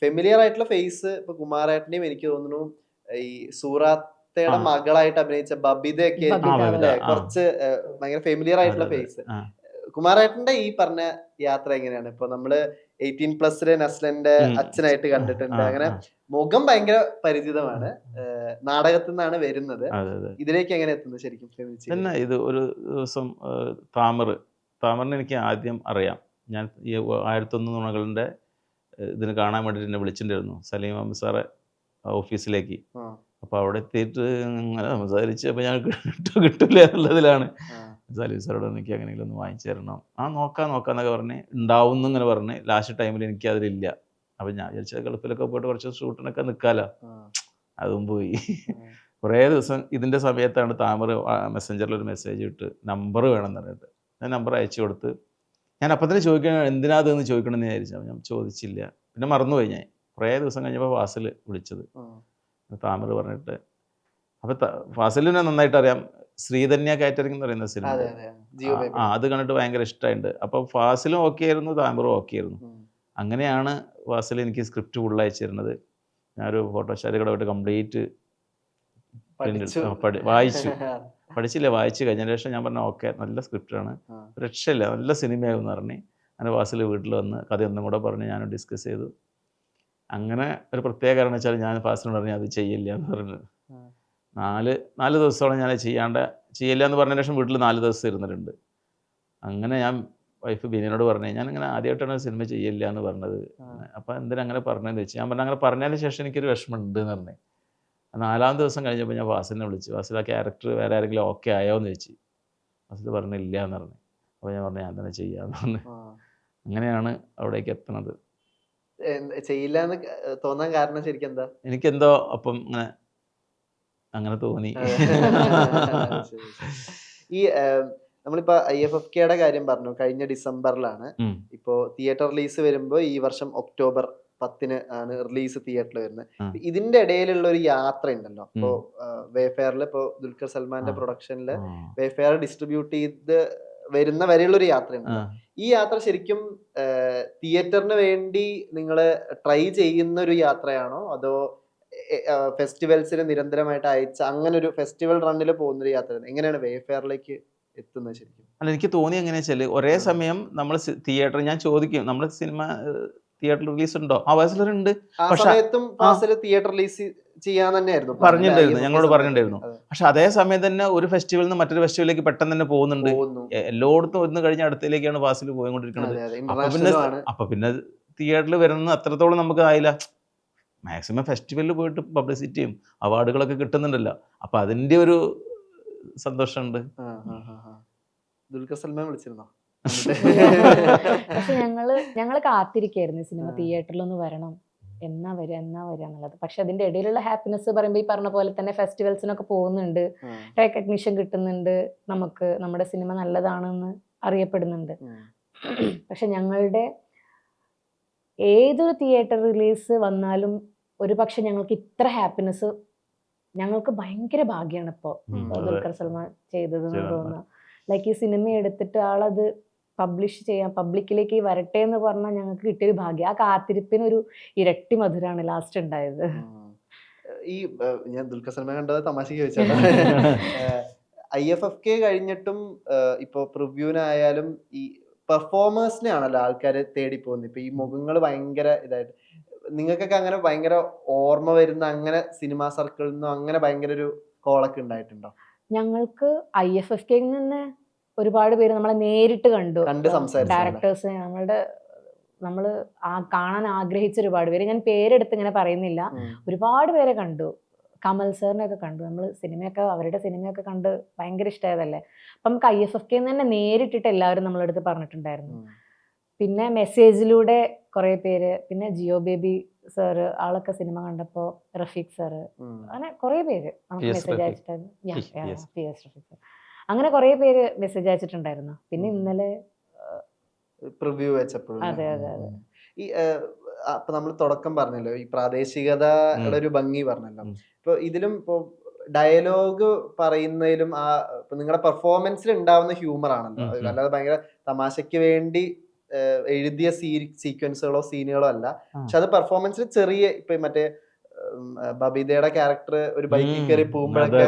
ഫെമിലിയർ ആയിട്ടുള്ള ഫേസ് ഇപ്പൊ കുമാരേട്ടന്റെയും എനിക്ക് തോന്നുന്നു ഈ സൂറാത്തയുടെ മകളായിട്ട് അഭിനയിച്ച ബബിതയൊക്കെ കുറച്ച് ഭയങ്കര ഫെമിലിയർ ആയിട്ടുള്ള ഫേസ്. കുമാരേട്ടന്റെ ഈ പറഞ്ഞ യാത്ര എങ്ങനെയാണ്? ഇപ്പൊ നമ്മള് 18+ നസ്ലന്റെ അച്ഛനായിട്ട് കണ്ടിട്ടുണ്ട്. അങ്ങനെ മുഖം ഭയങ്കര പരിചിതമാണ്, നാടകത്തിൽ നിന്നാണ് വരുന്നത്. ഇതിലേക്ക് എങ്ങനെ എത്തുന്നത് ശരിക്കും? പിന്നെ ഇത് ഒരു ദിവസം താമർ താമറിനെ എനിക്ക് ആദ്യം അറിയാം. ഞാൻ ഈ 1001 നുണകളുടെ ഇതിന് കാണാൻ വേണ്ടിയിട്ട് എന്നെ വിളിച്ചിട്ടുണ്ടായിരുന്നു സലീം അഹമ്മദ് സാറെ ഓഫീസിലേക്ക്. അപ്പോൾ അവിടെ എത്തിയിട്ട് അങ്ങനെ സംസാരിച്ച് അപ്പോൾ ഞാൻ കിട്ടില്ല എന്നുള്ളതിലാണ് സലീം സാറോട് എനിക്ക് അങ്ങനെയെങ്കിലും ഒന്ന് വാങ്ങിച്ചു തരണം. നോക്കാന്നൊക്കെ പറഞ്ഞ് ഉണ്ടാവും എന്നിങ്ങനെ പറഞ്ഞ് ലാസ്റ്റ് ടൈമിൽ എനിക്ക് അതിലില്ല. അപ്പം ഞാൻ വിചാരിച്ചത് ഗൾഫിലൊക്കെ പോയിട്ട് കുറച്ച് ഷൂട്ടിനൊക്കെ നിൽക്കാമല്ലോ. അതും പോയി. കുറേ ദിവസം ഇതിൻ്റെ സമയത്താണ് താമർ മെസ്സഞ്ചറിൽ ഒരു മെസ്സേജ് ഇട്ട് നമ്പർ വേണമെന്ന് പറഞ്ഞിട്ട് ഞാൻ നമ്പർ അയച്ചു കൊടുത്ത്. ഞാൻ അപ്പം തന്നെ ചോദിക്കണം എന്തിനാ അതെന്ന് ചോദിക്കണമെന്ന് വിചാരിച്ചു. ഞാൻ ചോദിച്ചില്ല, പിന്നെ മറന്നുപോയി. ഞാൻ കുറേ ദിവസം കഴിഞ്ഞപ്പോൾ ഫാസിൽ വിളിച്ചത്. താമർ പറഞ്ഞിട്ട് അപ്പോൾ ഫാസിലിനെ നന്നായിട്ട് അറിയാം. ശ്രീധന്യ കാറ്ററിംഗ് എന്ന് പറയുന്ന സിനിമ അത് കണ്ടിട്ട് ഭയങ്കര ഇഷ്ടമായിട്ടുണ്ട്. അപ്പോൾ ഫാസിലും ഓക്കെ ആയിരുന്നു, താമറും ഓക്കെ ആയിരുന്നു. അങ്ങനെയാണ് ഫാസിൽ എനിക്ക് സ്ക്രിപ്റ്റ് ഫുൾ അയച്ചു തരുന്നത്. ഞാനൊരു ഫോട്ടോസ്റ്റാറ്റ് കൂടെ പോയിട്ട് കംപ്ലീറ്റ് വായിച്ചു കഴിഞ്ഞ ശേഷം ഞാൻ പറഞ്ഞു ഓക്കെ നല്ല സ്ക്രിപ്റ്റാണ്, രക്ഷയില്ല, നല്ല സിനിമയാകുമെന്ന് പറഞ്ഞ് അങ്ങനെ ഫാസിൽ വീട്ടിൽ വന്ന് കഥയൊന്നും കൂടെ പറഞ്ഞ് ഞാൻ ഡിസ്കസ് ചെയ്തു. അങ്ങനെ ഒരു പ്രത്യേക കാരണം വെച്ചാൽ ഞാൻ ഫാസിലിനോട് പറഞ്ഞു അത് ചെയ്യില്ല എന്ന് പറഞ്ഞു. നാല് ദിവസത്തോളം ഞാൻ ചെയ്യില്ല എന്ന് പറഞ്ഞ ശേഷം വീട്ടിൽ 4 ദിവസം ഇരുന്നിട്ടുണ്ട്. അങ്ങനെ ഞാൻ വൈഫ് ബിനിയോട് പറഞ്ഞു ഞാനിങ്ങനെ ആദ്യമായിട്ടാണ് സിനിമ ചെയ്യില്ല എന്ന് പറഞ്ഞത്. അപ്പോൾ എന്തിനാ അങ്ങനെ പറഞ്ഞതെന്ന് വെച്ച് ഞാൻ പറഞ്ഞു അങ്ങനെ പറഞ്ഞതിന് ശേഷം എനിക്കൊരു വിഷമമുണ്ട് എന്ന് പറഞ്ഞു. 4-ാമത്തെ ദിവസം കഴിഞ്ഞപ്പോൾ ഞാൻ ഫാസിലിനെ വിളിച്ചു. ഫാസിൽ ആ ക്യാരക്ടർ വേറെ ആരെങ്കിലും ഓക്കെ ആയോ എന്ന് ചോദിച്ചു. ഫാസിൽ പറഞ്ഞില്ല എന്ന് പറഞ്ഞു. അപ്പോൾ ഞാൻ പറഞ്ഞു ഞാൻ തന്നെ ചെയ്യാമെന്ന് പറഞ്ഞു. അങ്ങനെയാണ് അവിടേക്ക് എത്തുന്നത്. ചെയ്യില്ല എന്ന് തോന്നാൻ കാരണം ശരിക്കും എന്താ? എനിക്കെന്തോ അപ്പം അങ്ങനെ തോന്നി. ഈ നമ്മളിപ്പോ IFFKയുടെ കാര്യം പറഞ്ഞു, കഴിഞ്ഞ ഡിസംബറിലാണ്. ഇപ്പോ തിയേറ്റർ റിലീസ് വരുമ്പോ ഈ വർഷം ഒക്ടോബർ 10 ആണ് റിലീസ് തിയേറ്ററിൽ വരുന്നത്. ഇതിന്റെ ഇടയിലുള്ള ഒരു യാത്ര ഉണ്ടല്ലോ. ഇപ്പോ വേഫെയറിൽ ഇപ്പോ ദുൽഖർ സൽമാന്റെ പ്രൊഡക്ഷനില് വേഫെയർ ഡിസ്ട്രിബ്യൂട്ട് ചെയ്ത് വരുന്ന വരെയുള്ള ഒരു യാത്രയുണ്ട്. ഈ യാത്ര ശരിക്കും തിയേറ്ററിന് വേണ്ടി നിങ്ങൾ ട്രൈ ചെയ്യുന്ന ഒരു യാത്രയാണോ അതോ ഫെസ്റ്റിവൽസിന് നിരന്തരമായിട്ട് അയച്ച അങ്ങനെ ഒരു ഫെസ്റ്റിവൽ റണ്ണിൽ പോകുന്നൊരു യാത്ര? എങ്ങനെയാണ് വേഫെയറിലേക്ക് എത്തുന്നത് ശരിക്കും? അല്ല, എനിക്ക് തോന്നി എങ്ങനെയാ വെച്ചാൽ ഒരേ സമയം നമ്മൾ തിയേറ്റർ ഞാൻ ചോദിക്കും നമ്മൾ സിനിമ തിയേറ്റർ റിലീസ് ഉണ്ടോ? ആ വയസ്സിലുണ്ട്. തിയേറ്റർ റിലീസ് ചെയ്യാൻ തന്നെയായിരുന്നു പറഞ്ഞിട്ടുണ്ടായിരുന്നു, ഞങ്ങളോട് പറഞ്ഞിട്ടുണ്ടായിരുന്നു. പക്ഷെ അതേ സമയം തന്നെ ഒരു ഫെസ്റ്റിവലിൽ നിന്ന് മറ്റൊരു ഫെസ്റ്റിവലിലേക്ക് പെട്ടെന്ന് തന്നെ പോകുന്നുണ്ട്. എല്ലായിടത്തും ഒന്ന് കഴിഞ്ഞ അടുത്തേക്കാണ് ഫാസിൽ പോയിക്കൊണ്ടിരിക്കുന്നത്. അപ്പൊ പിന്നെ തിയേറ്ററിൽ വരുന്നത് അത്രത്തോളം നമുക്ക് ആയില്ല. മാക്സിമം ഫെസ്റ്റിവലിൽ പോയിട്ട് പബ്ലിസിറ്റിയും അവാർഡുകളൊക്കെ കിട്ടുന്നുണ്ടല്ലോ. അപ്പൊ അതിന്റെ ഒരു സന്തോഷമുണ്ട്. ദുൽഖർ സൽമാൻ വിളിച്ചിരുന്നോ? പക്ഷെ ഞങ്ങള് കാത്തിരിക്കായിരുന്നു സിനിമ തിയേറ്ററിലൊന്ന് വരണം, എന്നാ വരിക എന്നുള്ളത്. പക്ഷെ അതിന്റെ ഇടയിലുള്ള ഹാപ്പിനെസ് പറയുമ്പോൾ ഈ പറഞ്ഞ പോലെ തന്നെ ഫെസ്റ്റിവൽസിനൊക്കെ പോകുന്നുണ്ട്, റെക്കഗ്നിഷൻ കിട്ടുന്നുണ്ട്, നമുക്ക് നമ്മുടെ സിനിമ നല്ലതാണെന്ന് അറിയപ്പെടുന്നുണ്ട്. പക്ഷെ ഞങ്ങളുടെ ഏതൊരു തിയേറ്റർ റിലീസ് വന്നാലും ഒരു പക്ഷെ ഞങ്ങൾക്ക് ഇത്ര ഹാപ്പിനെസ്, ഞങ്ങൾക്ക് ഭയങ്കര ഭാഗ്യമാണ് ഇപ്പോൾ ദുൽഖർ സൽമാൻ ചെയ്തതെന്ന് തോന്നുന്നു. ലൈക്ക് ഈ സിനിമ എടുത്തിട്ട് ആളത് പബ്ലിഷ് ചെയ്യാൻ പബ്ലിക്കിലേക്ക് വരട്ടെ എന്ന് പറഞ്ഞാൽ ഞങ്ങൾക്ക് കിട്ടിയൊരു ഭാഗ്യം. ആ കാത്തിരിപ്പിനൊരു ഇരട്ടി മധുരമാണ് ലാസ്റ്റ് ഉണ്ടായത്. ഈ ഞാൻ ദുൽഖർ സൽമാൻ കണ്ടത് തമാശക്ക് ചോദിച്ചാൽ IFFK കഴിഞ്ഞിട്ടും ഇപ്പൊ പ്രിവ്യൂനായാലും ഈ പെർഫോമേഴ്സിനെ ആണല്ലോ ആൾക്കാർ തേടി പോകുന്നത്. ഇപ്പൊ ഈ മുഖങ്ങൾ ഭയങ്കര ഇതായിട്ട് നിങ്ങൾക്കൊക്കെ അങ്ങനെ ഭയങ്കര ഓർമ്മ വരുന്ന അങ്ങനെ സിനിമാ സർക്കിളിൽ നിന്നും അങ്ങനെ ഭയങ്കര ഒരു കോളൊക്കെ ഉണ്ടായിട്ടുണ്ടോ? ഞങ്ങൾക്ക് IFFK നിന്ന് ഒരുപാട് പേര് നമ്മളെ നേരിട്ട് കണ്ടു ഡയറക്ടേഴ്സ്. നമ്മള് കാണാൻ ആഗ്രഹിച്ച ഒരുപാട് പേര്, ഞാൻ പേരെടുത്ത് ഇങ്ങനെ പറയുന്നില്ല, ഒരുപാട് പേരെ കണ്ടു. കമൽ സാറിനെയൊക്കെ കണ്ടു. നമ്മൾ അവരുടെ സിനിമയൊക്കെ കണ്ട് ഭയങ്കര ഇഷ്ടമായതല്ലേ. അപ്പം നമുക്ക് IFFK തന്നെ നേരിട്ടിട്ട് എല്ലാവരും നമ്മളടുത്ത് പറഞ്ഞിട്ടുണ്ടായിരുന്നു. പിന്നെ മെസ്സേജിലൂടെ കുറെ പേര്, പിന്നെ ജിയോ ബേബി സാറ് ആളൊക്കെ സിനിമ കണ്ടപ്പോ, റഫീഖ് സാറ്, അങ്ങനെ കുറെ പേര് നമുക്ക് മെസ്സേജ് അയച്ചിട്ടായിരുന്നു. അങ്ങനെ കുറെ പേര് മെസ്സേജ് അയച്ചിട്ടുണ്ടായിരുന്നു. പിന്നെ ഇന്നലെ പ്രിവ്യൂ വെച്ചപ്പോൾ അതെ അതെ അതെ ഈ അപ്പൊ നമ്മൾ തുടക്കം പറഞ്ഞല്ലോ ഈ പ്രാദേശികതയുടെ ഒരു ഭംഗി പറഞ്ഞല്ലോ. ഇപ്പൊ ഇതിലും ഇപ്പൊ ഡയലോഗ് പറയുന്നതിലും ഇപ്പൊ നിങ്ങളുടെ പെർഫോമൻസിൽ ഉണ്ടാവുന്ന ഹ്യൂമർ ആണല്ലോ, അല്ലാതെ ഭയങ്കര തമാശയ്ക്ക് വേണ്ടി എഴുതിയ സീക്വൻസുകളോ സീനുകളോ അല്ല. പക്ഷെ അത് പെർഫോമൻസിൽ ചെറിയ ഇപ്പൊ മറ്റേ ബബീദയുടെ ക്യാരക്ടർ ഒരു ബൈക്കിൽ കയറി പോകുമ്പോഴൊക്കെ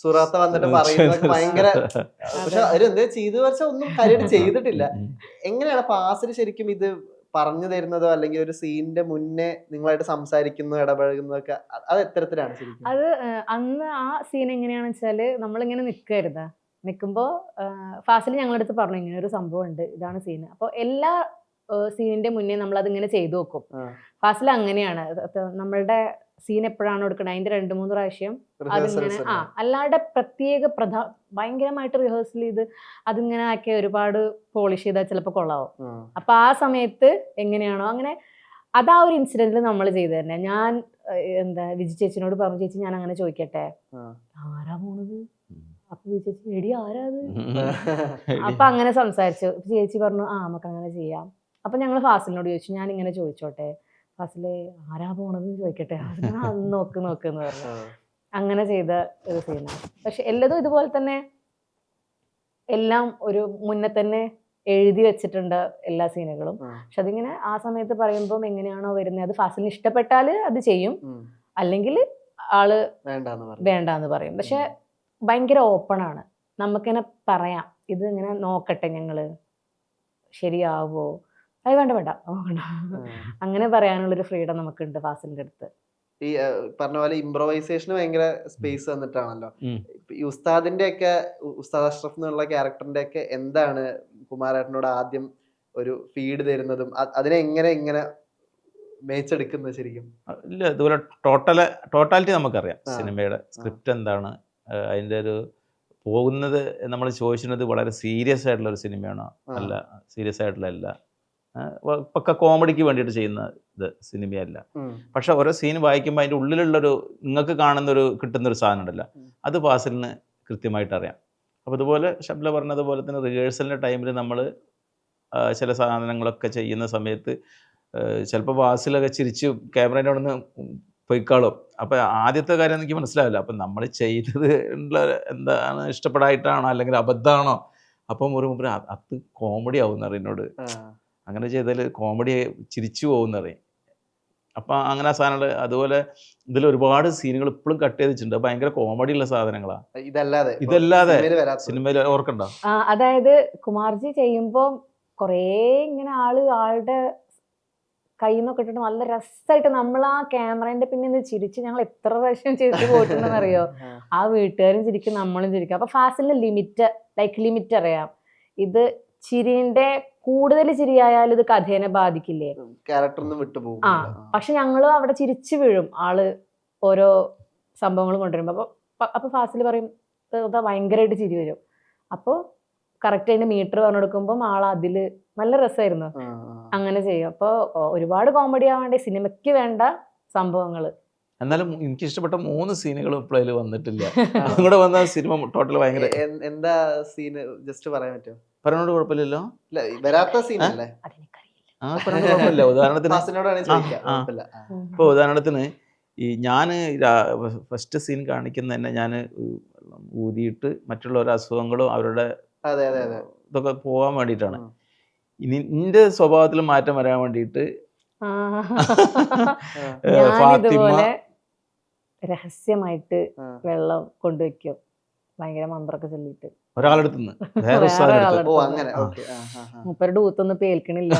സുറാത്ത വന്നിട്ട് പറയുന്നതൊക്കെ ഭയങ്കര, പക്ഷെ അവരെന്താ ചെയ്തു വെച്ചാൽ ഒന്നും കാര്യമായിട്ട് ചെയ്തിട്ടില്ല. എങ്ങനെയാണ് ഫാസിൽ ശരിക്കും ഇത് പറഞ്ഞു തരുന്നതോ അല്ലെങ്കിൽ ഒരു സീനിന്റെ മുന്നേ നിങ്ങളായിട്ട് സംസാരിക്കുന്നതോ ഇടപഴകുന്നതൊക്കെ അത് എത്തരത്തിലാണ് ശരിക്കും? അത് അന്ന് ആ സീൻ എങ്ങനെയാണെന്ന് വെച്ചാല് നമ്മളിങ്ങനെ നിൽക്കരുത്, നിൽക്കുമ്പോൾ ഫാസിൽ ഞങ്ങളുടെ അടുത്ത് പറഞ്ഞു ഇങ്ങനെ ഒരു സംഭവം ഉണ്ട്, ഇതാണ് സീന്. അപ്പോൾ എല്ലാ സീനിന്റെ മുന്നേ നമ്മൾ അതിങ്ങനെ ചെയ്തു നോക്കും. ഫാസിൽ അങ്ങനെയാണ്, നമ്മളുടെ സീൻ എപ്പോഴാണ് എടുക്കുന്നത് അതിന്റെ 2-3 പ്രാവശ്യം അതിങ്ങനെ അല്ലാതെ പ്രത്യേക ഭയങ്കരമായിട്ട് റിഹേഴ്സൽ ചെയ്ത് അതിങ്ങനെ ആക്കി ഒരുപാട് പോളിഷ് ചെയ്താൽ ചിലപ്പോൾ കൊള്ളാവും. അപ്പൊ ആ സമയത്ത് എങ്ങനെയാണോ അങ്ങനെ അതാ ഒരു ഇൻസിഡന്റിൽ നമ്മൾ ചെയ്തു തന്നെ. ഞാൻ വിജി ചേച്ചിനോട് പറഞ്ഞു, ചേച്ചി ഞാൻ അങ്ങനെ ചോദിക്കട്ടെ, ആരാ പോണത്? അപ്പൊ വിജി ചേച്ചി എടി ആരാത്? അപ്പൊ അങ്ങനെ സംസാരിച്ചു. ചേച്ചി പറഞ്ഞു നമുക്ക് അങ്ങനെ ചെയ്യാം. അപ്പൊ ഞങ്ങൾ ഫാസിലിനോട് ചോദിച്ചു, ഞാൻ ഇങ്ങനെ ചോദിച്ചോട്ടെ ഫാസിലെ ആരാ പോണത് ചോദിക്കട്ടെ? നോക്കെന്ന് പറഞ്ഞു. അങ്ങനെ ചെയ്ത ഒരു സീനാണ്. പക്ഷെ എല്ലാതും ഇതുപോലെ തന്നെ എല്ലാം ഒരു മുന്നേ തന്നെ എഴുതി വെച്ചിട്ടുണ്ട് എല്ലാ സീനുകളും. പക്ഷെ അതിങ്ങനെ ആ സമയത്ത് പറയുമ്പോൾ എങ്ങനെയാണോ വരുന്നത്, അത് ഫാസിലിന് ഇഷ്ടപ്പെട്ടാല് അത് ചെയ്യും, അല്ലെങ്കിൽ ആള് വേണ്ടാന്ന് പറയും. പക്ഷെ ഭയങ്കര ഓപ്പൺ ആണ്, നമുക്കിങ്ങനെ പറയാം ഇത് ഇങ്ങനെ നോക്കട്ടെ ഞങ്ങള് ശരിയാവോ, അത് വേണ്ട അങ്ങനെ പറയാനുള്ളൊരു ഫ്രീഡം നമുക്കുണ്ട് ഫാസിലിന്റെ അടുത്ത്. ഈ പറഞ്ഞ പോലെ ഇംപ്രവൈസേഷന് ഭയങ്കര സ്പേസ് തന്നിട്ടാണല്ലോ. ഈ ഉസ്താദിന്റെ ഒക്കെ, ഉസ്താദ് അഷ്റഫ് എന്നുള്ള ക്യാരക്ടറിന്റെ ഒക്കെ എന്താണ് കുമാരേട്ടനോട് ആദ്യം ഒരു ഫീഡ് തരുന്നതും അതിനെ എങ്ങനെ മേച്ചെടുക്കുന്നത് ശരിക്കും? ഇല്ല, ഇതുപോലെ ടോട്ടാലിറ്റി നമുക്കറിയാം. സിനിമയുടെ സ്ക്രിപ്റ്റ് എന്താണ്, അതിൻ്റെ ഒരു പോകുന്നത് നമ്മൾ ചോദിച്ചിരുന്നത് വളരെ സീരിയസ് ആയിട്ടുള്ള ഒരു സിനിമയാണോ അല്ല, സീരിയസ് ആയിട്ടുള്ള അല്ല, പക്ക കോമഡിക്ക് വേണ്ടിയിട്ട് ചെയ്യുന്ന ഇത് സിനിമയല്ല. പക്ഷെ ഓരോ സീൻ വായിക്കുമ്പോൾ അതിൻ്റെ ഉള്ളിലുള്ളൊരു നിങ്ങൾക്ക് കാണുന്നൊരു കിട്ടുന്നൊരു സാധനം ഉണ്ടല്ലോ, അത് ഫാസിലിന് കൃത്യമായിട്ട് അറിയാം. അപ്പോൾ ഇതുപോലെ ഷബ്ല പറഞ്ഞതുപോലെ തന്നെ റിഹേഴ്സലിൻ്റെ ടൈമിൽ നമ്മൾ ചില സാധനങ്ങളൊക്കെ ചെയ്യുന്ന സമയത്ത് ചിലപ്പോൾ ഫാസിലൊക്കെ ചിരിച്ച് ക്യാമറേൻ്റെ അവിടെ നിന്ന് പൊയ്ക്കാളും. അപ്പോൾ ആദ്യത്തെ കാര്യം എനിക്ക് മനസ്സിലാവില്ല, അപ്പം നമ്മൾ ചെയ്തത് എന്താണ് ഇഷ്ടപ്പെടായിട്ടാണോ അല്ലെങ്കിൽ അബദ്ധമാണോ? അപ്പം ഒരു മുമ്പ് അത് കോമഡി ആവും എന്നോട്, അങ്ങനെ ചെയ്താൽ കോമഡി ചിരിച്ചു പോകുന്നറിയും. അപ്പം അങ്ങനെ ആ സാധനങ്ങൾ. അതുപോലെ ഇതിൽ ഒരുപാട് സീനുകൾ ഇപ്പോഴും കട്ട് ചെയ്തിട്ടുണ്ട്, ഭയങ്കര കോമഡി ഉള്ള സാധനങ്ങളാണ്. ഇതല്ലാതെ സിനിമയിൽ ഓർക്കണ്ട. അതായത് കുമാർജി ചെയ്യുമ്പോൾ കുറേ ഇങ്ങനെ ആളുടെ കയ്യിൽ നിന്നൊക്കെ ഇട്ടിട്ട് നല്ല രസമായിട്ട് നമ്മൾ ആ ക്യാമറേന്റെ പിന്നെ നിന്ന് ചിരിച്ച് ഞങ്ങൾ എത്ര പ്രാവശ്യം ചെയ്തിട്ട് പോയിട്ടുണ്ടെന്ന് അറിയോ? ആ വീട്ടുകാരും ചിരിക്കും, നമ്മളും ചിരിക്കും. അപ്പൊ ഫാസിലിന് ലിമിറ്റ് അറിയാം. ഇത് ചിരിന്റെ കൂടുതൽ ചിരിയായാലും ഇത് കഥേനെ ബാധിക്കില്ലേ, പക്ഷെ ഞങ്ങള് അവിടെ ചിരിച്ചു വീഴും ആള് ഓരോ സംഭവങ്ങളും കൊണ്ടുവരുമ്പോ. അപ്പൊ ഫാസിൽ പറയും ഭയങ്കരമായിട്ട് ചിരി വരും. അപ്പൊ കറക്റ്റ് അതിന്റെ മീറ്റർ പറഞ്ഞു കൊടുക്കുമ്പോൾ അതില് നല്ല രസമായിരുന്നു. അങ്ങനെ ചെയ്യും. അപ്പൊ ഒരുപാട് കോമഡി ആവാണ്ട് സിനിമയ്ക്ക് വേണ്ട സംഭവങ്ങള്. എന്നാലും എനിക്ക് ഇഷ്ടപ്പെട്ട 3 സീനുകൾ ഇപ്പോഴും വന്നിട്ടില്ല. അതുകൂടെ വന്ന സിനിമ ടോട്ടൽ ഭയങ്കര. എന്താ സീന് ജസ്റ്റ് പറയാൻ പറ്റുമോ? പറഞ്ഞോണ്ട് കുഴപ്പമില്ലല്ലോ, വരാത്ത സീനല്ലേ? കുഴപ്പമില്ല. ഇപ്പൊ ഉദാഹരണത്തിന് ഞാൻ ഫസ്റ്റ് സീൻ കാണിക്കുന്ന തന്നെ ഞാൻ ഊതിയിട്ട് മറ്റുള്ളവരുടെ അസുഖങ്ങളും അവരുടെ ഇതൊക്കെ പോകാൻ വേണ്ടിയിട്ടാണ്. ഇനി നിന്റെ സ്വഭാവത്തിൽ മാറ്റം വരാൻ വേണ്ടിയിട്ട് ഫാത്തിമ രഹസ്യമായിട്ട് വെള്ളം കൊണ്ടുവയ്ക്കും, ഭയങ്കര മന്ത്രമൊക്കെ ചൊല്ലിയിട്ട് ഒരാളെടുത്ത് മൂപ്പരുടെ ഊത്തൊന്നും പേൽക്കണില്ല.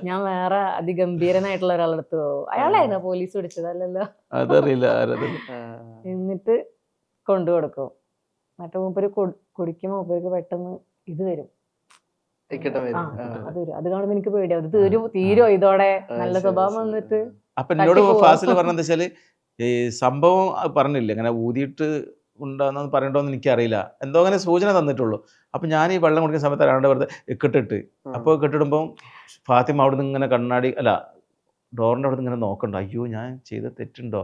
ഞാൻ വേറെ അതിഗംഭീരനായിട്ടുള്ള ഒരാളെടുത്ത് പോകും. അയാളായിരുന്നു പോലീസ് പിടിച്ചതല്ലല്ലോ, അതറിയില്ല. എന്നിട്ട് കൊണ്ടുകൊടുക്കും. മറ്റേ മൂപ്പര് കുടിക്കുമ്പോ മൂപ്പർക്ക് പെട്ടെന്ന് ഇത് വരും, അത് കാണുമ്പോ എനിക്ക് പേടിയാവും. ഇത് തീരോ ഇതോടെ നല്ല സ്വഭാവം വന്നിട്ട്. അപ്പൊ എന്നോട് ഫാസിൽ പറഞ്ഞെന്താ വെച്ചാല് ഈ സംഭവം പറഞ്ഞില്ല, അങ്ങനെ ഊതിയിട്ട് ഉണ്ടാകുന്ന പറയണ്ടോന്ന് എനിക്കറിയില്ല, എന്തോ അങ്ങനെ സൂചന തന്നിട്ടുള്ളൂ. അപ്പൊ ഞാൻ ഈ വെള്ളം കുടിക്കുന്ന സമയത്ത് അയാളുടെ വെറുതെ കെട്ടിട്ട്, അപ്പോൾ കെട്ടിടുമ്പോൾ ഫാത്തിമ അവിടെ നിന്ന് ഇങ്ങനെ കണ്ണാടി ഡോറിന്റെ അവിടെ നിന്ന് ഇങ്ങനെ നോക്കണ്ടോ, അയ്യോ ഞാൻ ചെയ്ത തെറ്റുണ്ടോ.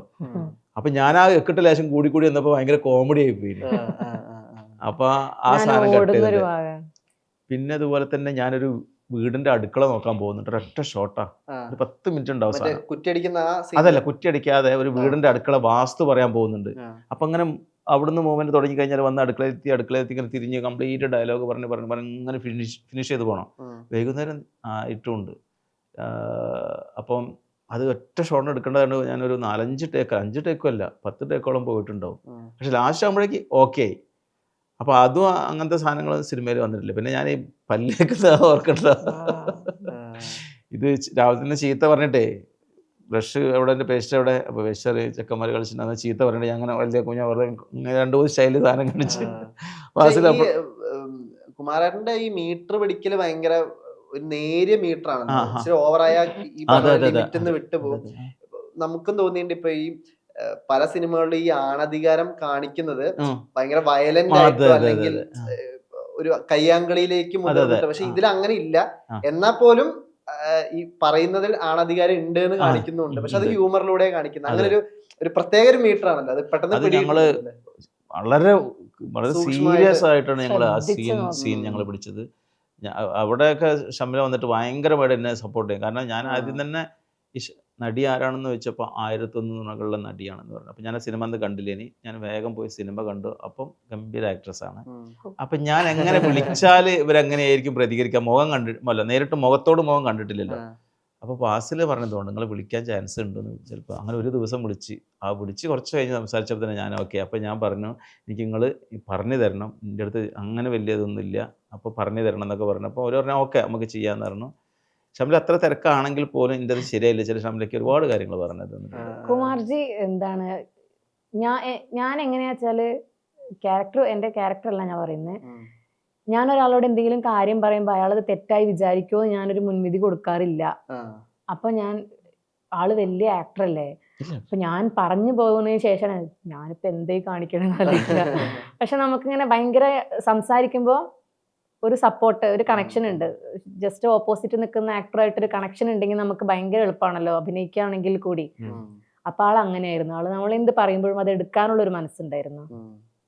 അപ്പൊ ഞാൻ ആ എക്കിട്ട് ലേശം കൂടി വന്നപ്പോ ഭയങ്കര കോമഡി ആയി പോയി. അപ്പൊ ആ സാധനം കട്ട് ചെയ്തിട്ട് പിന്നെ അതുപോലെ തന്നെ ഞാനൊരു വീടിന്റെ അടുക്കള നോക്കാൻ പോകുന്നുണ്ട്. ഒരൊറ്റ ഷോട്ടാ, ഒരു 10 മിനിറ്റ് ഉണ്ടാവും സാധനം. അതല്ല, കുറ്റിയടിക്കാതെ ഒരു വീടിന്റെ അടുക്കള വാസ്തു പറയാൻ പോകുന്നുണ്ട്. അപ്പൊ അങ്ങനെ അവിടുന്ന് മൂവ്മെന്റ് തുടങ്ങി കഴിഞ്ഞാൽ വന്ന് അടുക്കളയെത്തി ഇങ്ങനെ തിരിഞ്ഞ് കംപ്ലീറ്റ് ഡയലോഗ് പറഞ്ഞ് ഇങ്ങനെ ഫിനിഷ് ചെയ്ത് പോകണം. വൈകുന്നേരം ഇട്ടുമുണ്ട്. അപ്പം അത് ഒറ്റ ഷോട്ടിന് എടുക്കേണ്ടതാണ്. ഞാനൊരു 5 ടേക്കും അല്ല 10 ടേക്കോളം പോയിട്ടുണ്ടാവും. പക്ഷെ ലാസ്റ്റ് ആകുമ്പോഴേക്ക് ഓക്കെ ആയി. അപ്പൊ അതും അങ്ങനത്തെ സാധനങ്ങൾ സിനിമയിൽ വന്നിട്ടില്ല. പിന്നെ ഞാൻ ഈ പല്ലേക്ക് ഓർക്കണ്ട, ഇത് രാവിലെ തന്നെ ചീത്ത പറഞ്ഞിട്ടേ ബ്രഷ് എവിടെ എൻ്റെ പേസ്റ്റ് എവിടെ, അപ്പോൾ പേസ്റ്റ് അറിയ ചെക്കന്മാർ കളിച്ചിട്ടുണ്ടെന്ന് ചീത്ത പറയണ്ടേ, ഞാൻ അങ്ങനെ വലിയ കുഞ്ഞ വെറുതെ ഇങ്ങനെ 2-3 സ്റ്റൈല് സാധനം കാണിച്ച് വാസിൽ പക്ഷേ ഈ, കുമാരേട്ടന്റെ ഈ മീറ്റർ പിടിക്കല് ഭയങ്കര ഒരു നേരിയ മീറ്റർ ആണ്, ഇച്ചിരി ഓവറായ ഈ ലിമിറ്റ് വിട്ടു പോകും. നമുക്കും തോന്നിയിട്ടുണ്ട് ഇപ്പൊ ഈ പല സിനിമകളിലും ഈ ആണധികാരം കാണിക്കുന്നത് ഭയങ്കര വയലന്റ് ആയിട്ടോ അല്ലെങ്കിൽ ഒരു കയ്യാങ്കളിയിലേക്ക് മുതിർന്നിട്ട്, പക്ഷെ ഇതിൽ അങ്ങനെ ഇല്ല. എന്നാൽ പോലും ഈ പറയുന്നതിൽ ആണധികാരം ഉണ്ട് എന്ന് കാണിക്കുന്നുണ്ട്, പക്ഷെ അത് ഹ്യൂമറിലൂടെ കാണിക്കുന്നത്. അങ്ങനെ ഒരു പ്രത്യേക ഒരു മീറ്റർ ആണല്ലോ അത്. പെട്ടെന്ന് ഞങ്ങള് വളരെ വളരെ സീരിയസ് ആയിട്ടാണ് ഞങ്ങൾ ആ സീൻ ഞങ്ങൾ പിടിച്ചത്. അവിടെയൊക്കെ ഷംല വന്നിട്ട് ഭയങ്കരമായിട്ട് എന്നെ സപ്പോർട്ട് ചെയ്യും. കാരണം ഞാൻ ആദ്യം തന്നെ ഈ നടി ആരാണെന്ന് വെച്ചപ്പോൾ 1001 നുണകളുള്ള നടിയാണെന്ന് പറഞ്ഞു. അപ്പം ഞാൻ ആ സിനിമ അന്ന് കണ്ടില്ലേനി, ഞാൻ വേഗം പോയി സിനിമ കണ്ടു. അപ്പം ഗംഭീര ആക്ട്രസ് ആണ്. അപ്പം ഞാൻ എങ്ങനെ വിളിച്ചാൽ ഇവരെങ്ങനെയായിരിക്കും പ്രതികരിക്കുക, മുഖം കണ്ടിട്ടില്ല, നേരിട്ട് മുഖത്തോട് മുഖം കണ്ടിട്ടില്ലല്ലോ. അപ്പോൾ ഫാസിൽ പറഞ്ഞതുകൊണ്ട് നിങ്ങൾ വിളിക്കാൻ ചാൻസ് ഉണ്ടെന്ന്. ചിലപ്പോൾ അങ്ങനെ ഒരു ദിവസം വിളിച്ച് കുറച്ച് കഴിഞ്ഞ് സംസാരിച്ചപ്പോൾ തന്നെ ഞാൻ ഓക്കെ. അപ്പോൾ ഞാൻ പറഞ്ഞു എനിക്ക് നിങ്ങൾ പറഞ്ഞു തരണം, എൻ്റെ അടുത്ത് അങ്ങനെ വലിയതൊന്നും ഇല്ല, അപ്പോൾ പറഞ്ഞു തരണം എന്നൊക്കെ പറഞ്ഞു. അപ്പോൾ അവർ പറഞ്ഞാൽ ഓക്കെ നമുക്ക് ചെയ്യാമെന്ന് പറഞ്ഞു. ഷംല അത്ര തിരക്കാണെങ്കിൽ പോലും എൻ്റെ അത് ശരിയായില്ല. ചില ഷംലയ്ക്ക് ഒരുപാട് കാര്യങ്ങൾ പറഞ്ഞത്. കുമാർജി എന്താണ്, ഞാൻ എങ്ങനെയാ വെച്ചാൽ എൻ്റെ ക്യാരക്ടറല്ല ഞാൻ പറയുന്നത്. ഞാൻ ഒരാളോട് എന്തെങ്കിലും കാര്യം പറയുമ്പോൾ അയാളത് തെറ്റായി വിചാരിക്കുമോ ഞാനൊരു മുൻവിധി കൊടുക്കാറില്ല. അപ്പൊ ആള് വലിയ ആക്ടർ അല്ലേ, അപ്പൊ ഞാൻ പറഞ്ഞു പോകുന്നതിന് ശേഷം ഞാനിപ്പോ എന്തേ കാണിക്കണമെന്ന് അറിയില്ല. പക്ഷെ നമുക്കിങ്ങനെ ഭയങ്കര സംസാരിക്കുമ്പോൾ ഒരു സപ്പോർട്ട്, ഒരു കണക്ഷൻ ഉണ്ട്. ജസ്റ്റ് ഓപ്പോസിറ്റ് നിൽക്കുന്ന ആക്ടറായിട്ടൊരു കണക്ഷൻ ഉണ്ടെങ്കിൽ നമുക്ക് ഭയങ്കര എളുപ്പമാണല്ലോ അഭിനയിക്കുകയാണെങ്കിൽ കൂടി. അപ്പൊ ആൾ അങ്ങനെയായിരുന്നു. ആള് നമ്മളെന്ത് പറയുമ്പോഴും അത് എടുക്കാനുള്ള ഒരു മനസ്സുണ്ടായിരുന്നു.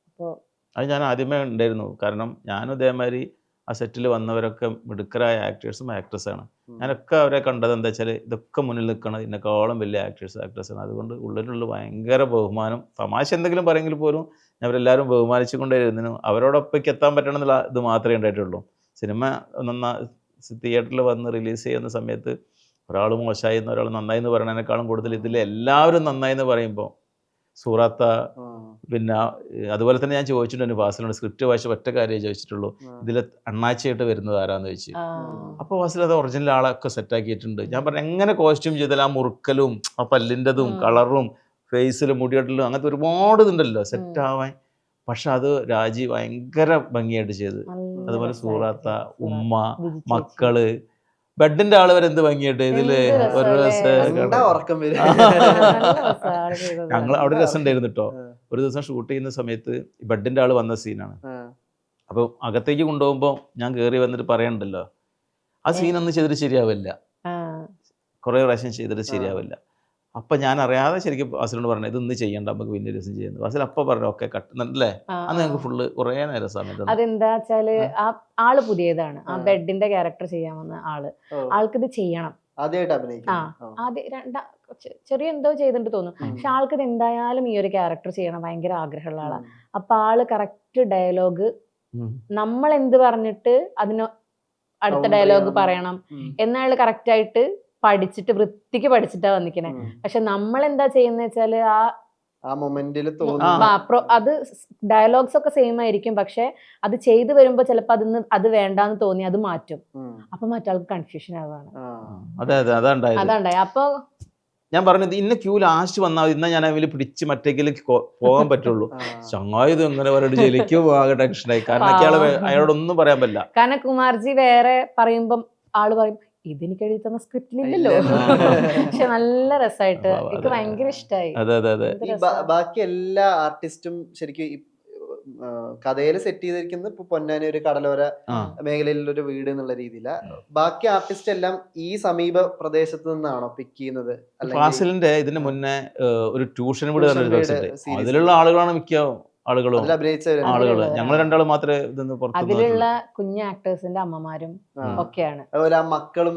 അപ്പോൾ അത് ഞാൻ ആദ്യമേ ഉണ്ടായിരുന്നു. കാരണം ഞാനും ഇതേമാതിരി ആ സെറ്റിൽ വന്നവരൊക്കെ മിടുക്കരായ ആക്ടേഴ്സും ആക്ട്രസ്സാണ്. ഞാനൊക്കെ അവരെ കണ്ടത് എന്താ വെച്ചാൽ ഇതൊക്കെ മുന്നിൽ നിൽക്കണം, ഇതിനേക്കാളും വലിയ ആക്ട്രസ്സാണ്. അതുകൊണ്ട് ഉള്ളിലുള്ള ഭയങ്കര ബഹുമാനം. തമാശ എന്തെങ്കിലും പറയെങ്കിൽ പോലും അവരെല്ലാവരും ബഹുമാനിച്ചു കൊണ്ടേയിരുന്നു. അവരോടൊപ്പേക്ക് എത്താൻ പറ്റണം എന്നുള്ള ഇത് മാത്രമേ ഉണ്ടായിട്ടുള്ളൂ. സിനിമ തിയേറ്ററിൽ വന്ന് റിലീസ് ചെയ്യുന്ന സമയത്ത് ഒരാൾ മോശമായി എന്ന് ഒരാൾ നന്നായി എന്ന് പറയുന്നതിനേക്കാളും കൂടുതൽ ഇതിൽ എല്ലാവരും നന്നായി എന്ന് പറയുമ്പോൾ സൂറാത്ത, പിന്നെ അതുപോലെ തന്നെ ഞാൻ ചോദിച്ചിട്ടുണ്ട് ഫാസിലിനോട്, സ്ക്രിപ്റ്റ് വായിച്ച ഒറ്റ കാര്യമേ ചോദിച്ചിട്ടുള്ളൂ, ഇതിൽ അണ്ണാച്ചിയായിട്ട് വരുന്നത് ആരാന്ന് ചോദിച്ചു. അപ്പോൾ ഫാസിൽ അത് ഒറിജിനൽ ആളൊക്കെ സെറ്റാക്കിയിട്ടുണ്ട്. ഞാൻ പറഞ്ഞു എങ്ങനെ കോസ്റ്റ്യൂം ചെയ്താൽ ആ മുറുക്കലും ആ പല്ലിൻ്റെതും കളറും ഫേസിലും മുടിയോട്ടിലും അങ്ങനത്തെ ഒരുപാട് ഇതുണ്ടല്ലോ സെറ്റാവാൻ. പക്ഷെ അത് രാജി ഭയങ്കര ഭംഗിയായിട്ട് ചെയ്ത്. അതുപോലെ സൂറാത്ത, ഉമ്മ, മക്കള്, ബെഡിന്റെ ആള് വരെ എന്ത് ഭംഗിയായിട്ട് ഇതില് ഒരു ഞങ്ങൾ അവിടെ രസം ഉണ്ടായിരുന്നു കേട്ടോ. ഒരു ദിവസം ഷൂട്ട് ചെയ്യുന്ന സമയത്ത് ബെഡിന്റെ ആള് വന്ന സീനാണ്. അപ്പൊ അകത്തേക്ക് കൊണ്ടുപോകുമ്പോ ഞാൻ കയറി വന്നിട്ട് പറയണ്ടല്ലോ, ആ സീനൊന്നും ചെയ്തിട്ട് ശരിയാവില്ല, കുറെ പ്രാവശ്യം ചെയ്തിട്ട് ശരിയാവില്ല. അപ്പൊ ഞാൻ അറിയാതെ ശരിക്കും വാസിലോട് പറഞ്ഞു ഇതൊന്നും ചെയ്യണ്ട, നമുക്ക് പിന്നെ ദിവസം ചെയ്യുന്നത്. വാസിൽ അപ്പൊ പറഞ്ഞു ഓക്കെ കട്ടുന്നല്ലേ. അന്ന് ഞങ്ങൾക്ക് ഫുള്ള് കുറെ നേരം സമയത്ത്. അതെന്താ വെച്ചാല് ആ ആള് പുതിയതാണ്, ആ ബെഡിന്റെ ക്യാരക്ടർ ചെയ്യാൻ വന്ന ആൾക്കിത് ചെയ്യണം. ചെറിയ എന്തോ ചെയ്തിട്ട് തോന്നും, പക്ഷെ ആൾക്കിത് എന്തായാലും ഈ ഒരു ക്യാരക്ടർ ചെയ്യണം, ഭയങ്കര ആഗ്രഹമുള്ള ആളാണ്. അപ്പൊ ആള് കറക്റ്റ് ഡയലോഗ് നമ്മൾ എന്ത് പറഞ്ഞിട്ട് അതിന് അടുത്ത ഡയലോഗ് പറയണം എന്നയാള് കറക്റ്റ് ആയിട്ട് പഠിച്ചിട്ട് വൃത്തിക്ക് പഠിച്ചിട്ടാ വന്നിക്കണേ. പക്ഷെ നമ്മൾ എന്താ ചെയ്യുന്ന വെച്ചാല് അത് ഡയലോഗ്സ് ഒക്കെ സെയിം ആയിരിക്കും, പക്ഷെ അത് ചെയ്തു വരുമ്പോ ചിലപ്പോ അത് വേണ്ടാന്ന് തോന്നി അത് മാറ്റും. അപ്പൊ മറ്റാൾക്ക് കൺഫ്യൂഷൻ ആവുകയാണ്. അതാണ്ടായി. അപ്പൊ ഞാൻ പറഞ്ഞത് ഇന്ന ക്യൂ ലാസ്റ്റ് വന്നാൽ ഇന്ന ഞാൻ അതിൽ പിടിച്ച് മറ്റേക്കിലേക്ക് പോകാൻ പറ്റുള്ളൂ. ചങ്ങായി ഇത് എങ്ങനെ പറയട്ടെ, ജയിലേക്ക് പോകാൻ ടെൻഷനായി. കാരണം അയാളോടൊന്നും പറയാൻ പറ്റില്ല. കാരണം കുമാർജി വേറെ പറയുമ്പം ആള് പറയും ഇതെനിക്ക് എഴുതി തന്ന സ്ക്രിപ്റ്റിലില്ലല്ലോ. പക്ഷെ നല്ല രസമായിട്ട് എനിക്ക് ഭയങ്കര ഇഷ്ടമായി. ബാക്കി എല്ലാ ആർട്ടിസ്റ്റും ശരിക്കും കഥയിൽ സെറ്റ് ചെയ്തിരിക്കുന്നത് ഇപ്പൊ പൊന്നാനി ഒരു കടലോര മേഖലയിലുള്ള ഒരു വീട് എന്നുള്ള രീതിയില. ബാക്കി ആർട്ടിസ്റ്റ് എല്ലാം ഈ സമീപ പ്രദേശത്ത് നിന്നാണോ പിക്ക് ചെയ്യുന്നത്? ഫാസിലിന്റെ ഇതിന് മുന്നേ ഒരു ട്യൂഷൻ വീട് അതിലുള്ള ആളുകളാണ് മിക്ക ആളുകളും. ഞങ്ങൾ രണ്ടാളും മാത്രമേ അതിലുള്ള കുഞ്ഞു ആക്ടേഴ്സിന്റെ അമ്മമാരും ഒക്കെയാണ്. മക്കളും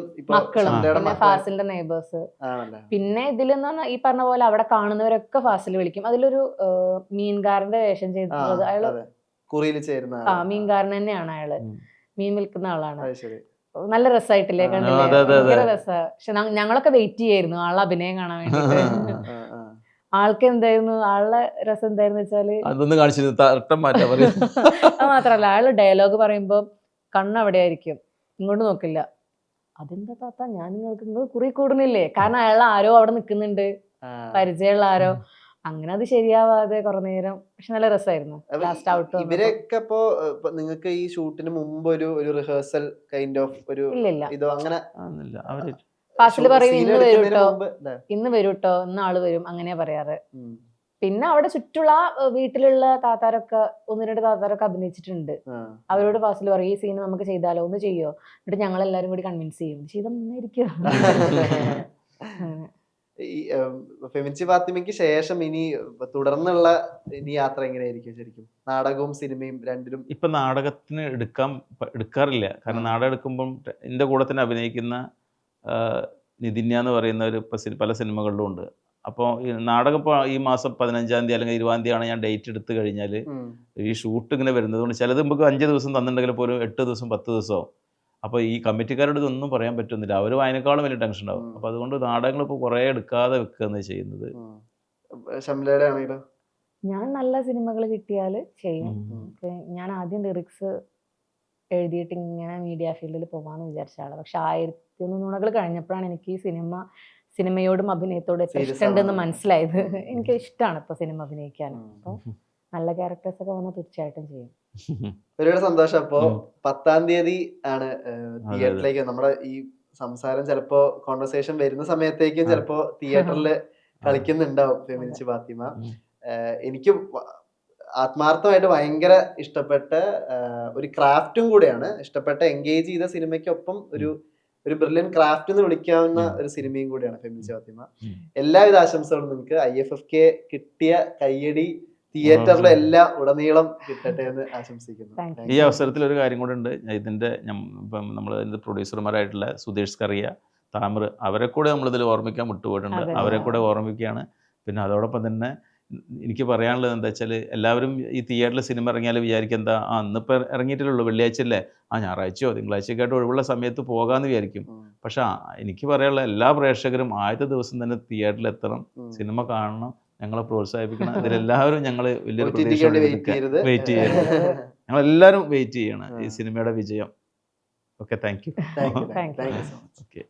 പിന്നെ ഫാസിലിന്റെ നെയ്ബേഴ്സ്. പിന്നെ ഇതിലെന്ന് പറഞ്ഞാൽ ഈ പറഞ്ഞ പോലെ അവിടെ കാണുന്നവരൊക്കെ ഫാസിൽ വിളിക്കും. അതിലൊരു മീൻകാരന്റെ വേഷം ചെയ്തിട്ടുള്ളത് അയാള് മീൻകാരൻ തന്നെയാണ്. അയാള് മീൻ വിൽക്കുന്ന ആളാണ്. നല്ല രസമായിട്ടില്ലേ, കണ്ടില്ലേ? ഭയങ്കര രസമാണ്. പക്ഷെ ഞങ്ങളൊക്കെ വെയിറ്റ് ചെയ്യായിരുന്നു ആളെ അഭിനയം കാണാൻ വേണ്ടിട്ട്. ആൾക്ക് എന്തായിരുന്നു, ആളുടെ രസം എന്തായിരുന്നു വെച്ചാല് അത് മാത്രല്ല, അയാള് ഡയലോഗ് പറയുമ്പോ കണ്ണ് അവിടെ ആയിരിക്കും, ഇങ്ങോട്ട് നോക്കില്ല. അതെന്താ താത്ത, ഞാൻ നിങ്ങൾ കുറി കൂടുന്നില്ലേ? കാരണം അയാൾ ആരോ അവിടെ നിൽക്കുന്നുണ്ട്, പരിചയമുള്ള ആരോ. അങ്ങനെ അത് ശരിയാവാതെ കുറെ നേരം, പക്ഷെ നല്ല രസമായിരുന്നു. ലാസ്റ്റ് ഔട്ട് ഇവരൊക്കെ ഇപ്പൊ നിങ്ങൾക്ക് ഈ ഷൂട്ടിന് മുമ്പ് ഒരു റിഹേഴ്സൽ കൈൻഡ് ഓഫ് ഒരു ഇല്ലില്ല. ഇതോ അങ്ങനെ അവര് ഫാസിൽ പറയും scene ഇന്ന് വരും എടുക്കുന്നതിന് കേട്ടോ, മുമ്പ് ഇതാ. ഇന്ന് വരും കേട്ടോ, ഇന്ന് ആള് വരും, അങ്ങനെയാ പറയാറ്. ഉം. പിന്നെ അവിടെ ചുറ്റുള്ള വീട്ടിലുള്ള താത്താരൊക്കെ, 1-2 താത്താരൊക്കെ അഭിനയിച്ചിട്ടുണ്ട്. ആ. അവരോട് ഫാസിൽ പറയും ഈ സീൻ നമുക്ക് ചെയ്താലോ, ഒന്ന് ചെയ്യോ? എന്നിട്ട് ഞങ്ങൾ എല്ലാരും കൂടി കൺവിൻസ് ചെയ്യും, ചെയ്ത നന്നായിരിക്കും. ഈ ഫെമിനിച്ചി ഫാത്തിമയ്ക്ക് ശേഷം ഇനി തുടർന്നുള്ള ഇനി യാത്ര എങ്ങനെയായിരിക്കും ശരിക്കും? നാടകവും സിനിമയും രണ്ടിലും ഇപ്പൊ നാടകത്തിന് എടുക്കാറില്ല. കാരണം നാടകം എടുക്കുമ്പം എൻ്റെ കൂടെ തന്നെ അഭിനയിക്കുന്ന നിതിന്യ എന്ന് പറയുന്ന ഒരു പല സിനിമകളിലും ഉണ്ട്. അപ്പോൾ ഈ നാടകം ഇപ്പോൾ ഈ മാസം 15-ാം തീയതി അല്ലെങ്കിൽ 20-ാം തീയതിയാണ് ഞാൻ ഡേറ്റ് എടുത്തു കഴിഞ്ഞാൽ ഈ ഷൂട്ട് ഇങ്ങനെ വരുന്നത് കൊണ്ട് ചിലത് നമുക്ക് 5 ദിവസം തന്നിട്ടുണ്ടെങ്കിൽ പോലും 8 ദിവസം 10 ദിവസമാവും. അപ്പോൾ ഈ കമ്മിറ്റിക്കാരോട് ഇതൊന്നും പറയാൻ പറ്റുന്നില്ല, അവർ അതിനേക്കാളും വലിയ ടെൻഷൻ ഉണ്ടാവും. അപ്പോൾ അതുകൊണ്ട് നാടകങ്ങൾ ഇപ്പോൾ കുറേ എടുക്കാതെ വെക്കുകയാണ് ചെയ്യുന്നത്. ഷംലയുടെ ആണെങ്കിലോ? ഞാൻ നല്ല സിനിമകൾ കിട്ടിയാൽ ചെയ്യും. ഞാൻ ആദ്യം ലിറിക്സ് എഴുതിയിട്ട് ഇങ്ങനെ മീഡിയ ഫീൽഡിൽ പോകാമെന്ന് വിചാരിച്ച ആളാണ്. പക്ഷെ 1001 നുണകൾ കഴിഞ്ഞപ്പോഴാണ് എനിക്ക് ഈ സിനിമയോടും അഭിനയത്തോടും എത്ര ഇഷ്ടമുണ്ടെന്ന് മനസ്സിലായത്. എനിക്ക് ഇഷ്ടമാണ് ഇപ്പോൾ സിനിമ അഭിനയിക്കാൻ. അപ്പോൾ നല്ല ക്യാരക്ടേഴ്സ് ഒക്കെ വന്നാൽ തീർച്ചയായിട്ടും ചെയ്യും. ഒരുപാട് സന്തോഷം. അപ്പോ 10-ാം തീയതി ആണ് തിയേറ്ററിലേക്ക് നമ്മുടെ ഈ സംസാരം ചിലപ്പോ കോൺവെർസേഷൻ വരുന്ന സമയത്തേക്കും ചിലപ്പോ തിയേറ്ററിൽ കളിക്കുന്നുണ്ടാവും ഫെമിനിച്ചി ഫാത്തിമ. എനിക്ക് ആത്മാർത്ഥമായിട്ട് ഭയങ്കര ഇഷ്ടപ്പെട്ട ഒരു ക്രാഫ്റ്റും കൂടെയാണ്, ഇഷ്ടപ്പെട്ട എൻഗേജ് ചെയ്ത സിനിമയ്ക്കൊപ്പം ഒരു ബ്രില്യൻ ക്രാഫ്റ്റ് എന്ന് വിളിക്കാവുന്ന ഒരു സിനിമയും കൂടിയാണ് ഫെമിനിച്ചി ഫാത്തിമ. എല്ലാവിധ ആശംസകളും നിങ്ങൾക്ക്. IFFK കിട്ടിയ കയ്യടി തിയേറ്ററിലും എല്ലാം ഉടനീളം കിട്ടട്ടെ എന്ന് ആശംസിക്കുന്നു. ഈ അവസരത്തിൽ ഒരു കാര്യം കൂടെ ഉണ്ട്. ഇതിൻ്റെ ഇപ്പം നമ്മൾ ഇതിൻ്റെ പ്രൊഡ്യൂസർമാരായിട്ടുള്ള സുധീഷ് കറിയ, താമർ, അവരെ കൂടെ നമ്മളിതിൽ ഓർമ്മിക്കാൻ വിട്ടുപോയിട്ടുണ്ട്. അവരെ കൂടെ ഓർമ്മിക്കുകയാണ്. പിന്നെ അതോടൊപ്പം തന്നെ എനിക്ക് പറയാനുള്ളത് എന്താ വെച്ചാൽ, എല്ലാവരും ഈ തിയേറ്ററിൽ സിനിമ ഇറങ്ങിയാൽ വിചാരിക്കും എന്താ ഇന്നിപ്പോൾ ഇറങ്ങിയിട്ടില്ലുള്ളൂ, വെള്ളിയാഴ്ച അല്ലേ, ഞായറാഴ്ചയോ തിങ്കളാഴ്ചയൊക്കെയായിട്ട് ഒഴിവുള്ള സമയത്ത് പോകാമെന്ന് വിചാരിക്കും. പക്ഷെ എനിക്ക് പറയാനുള്ള എല്ലാ പ്രേക്ഷകരും ആദ്യത്തെ ദിവസം തന്നെ തിയേറ്ററിൽ എത്തണം, സിനിമ കാണണം, ഞങ്ങളെ പ്രോത്സാഹിപ്പിക്കണം. ഇതിലെല്ലാവരും ഞങ്ങൾ വലിയൊരു പ്രതീക്ഷയോടെ വെയിറ്റ് ചെയ്യണം. ഞങ്ങളെല്ലാവരും വെയിറ്റ് ചെയ്യണം ഈ സിനിമയുടെ വിജയം. Okay, thank you. Thank you so much. Okay.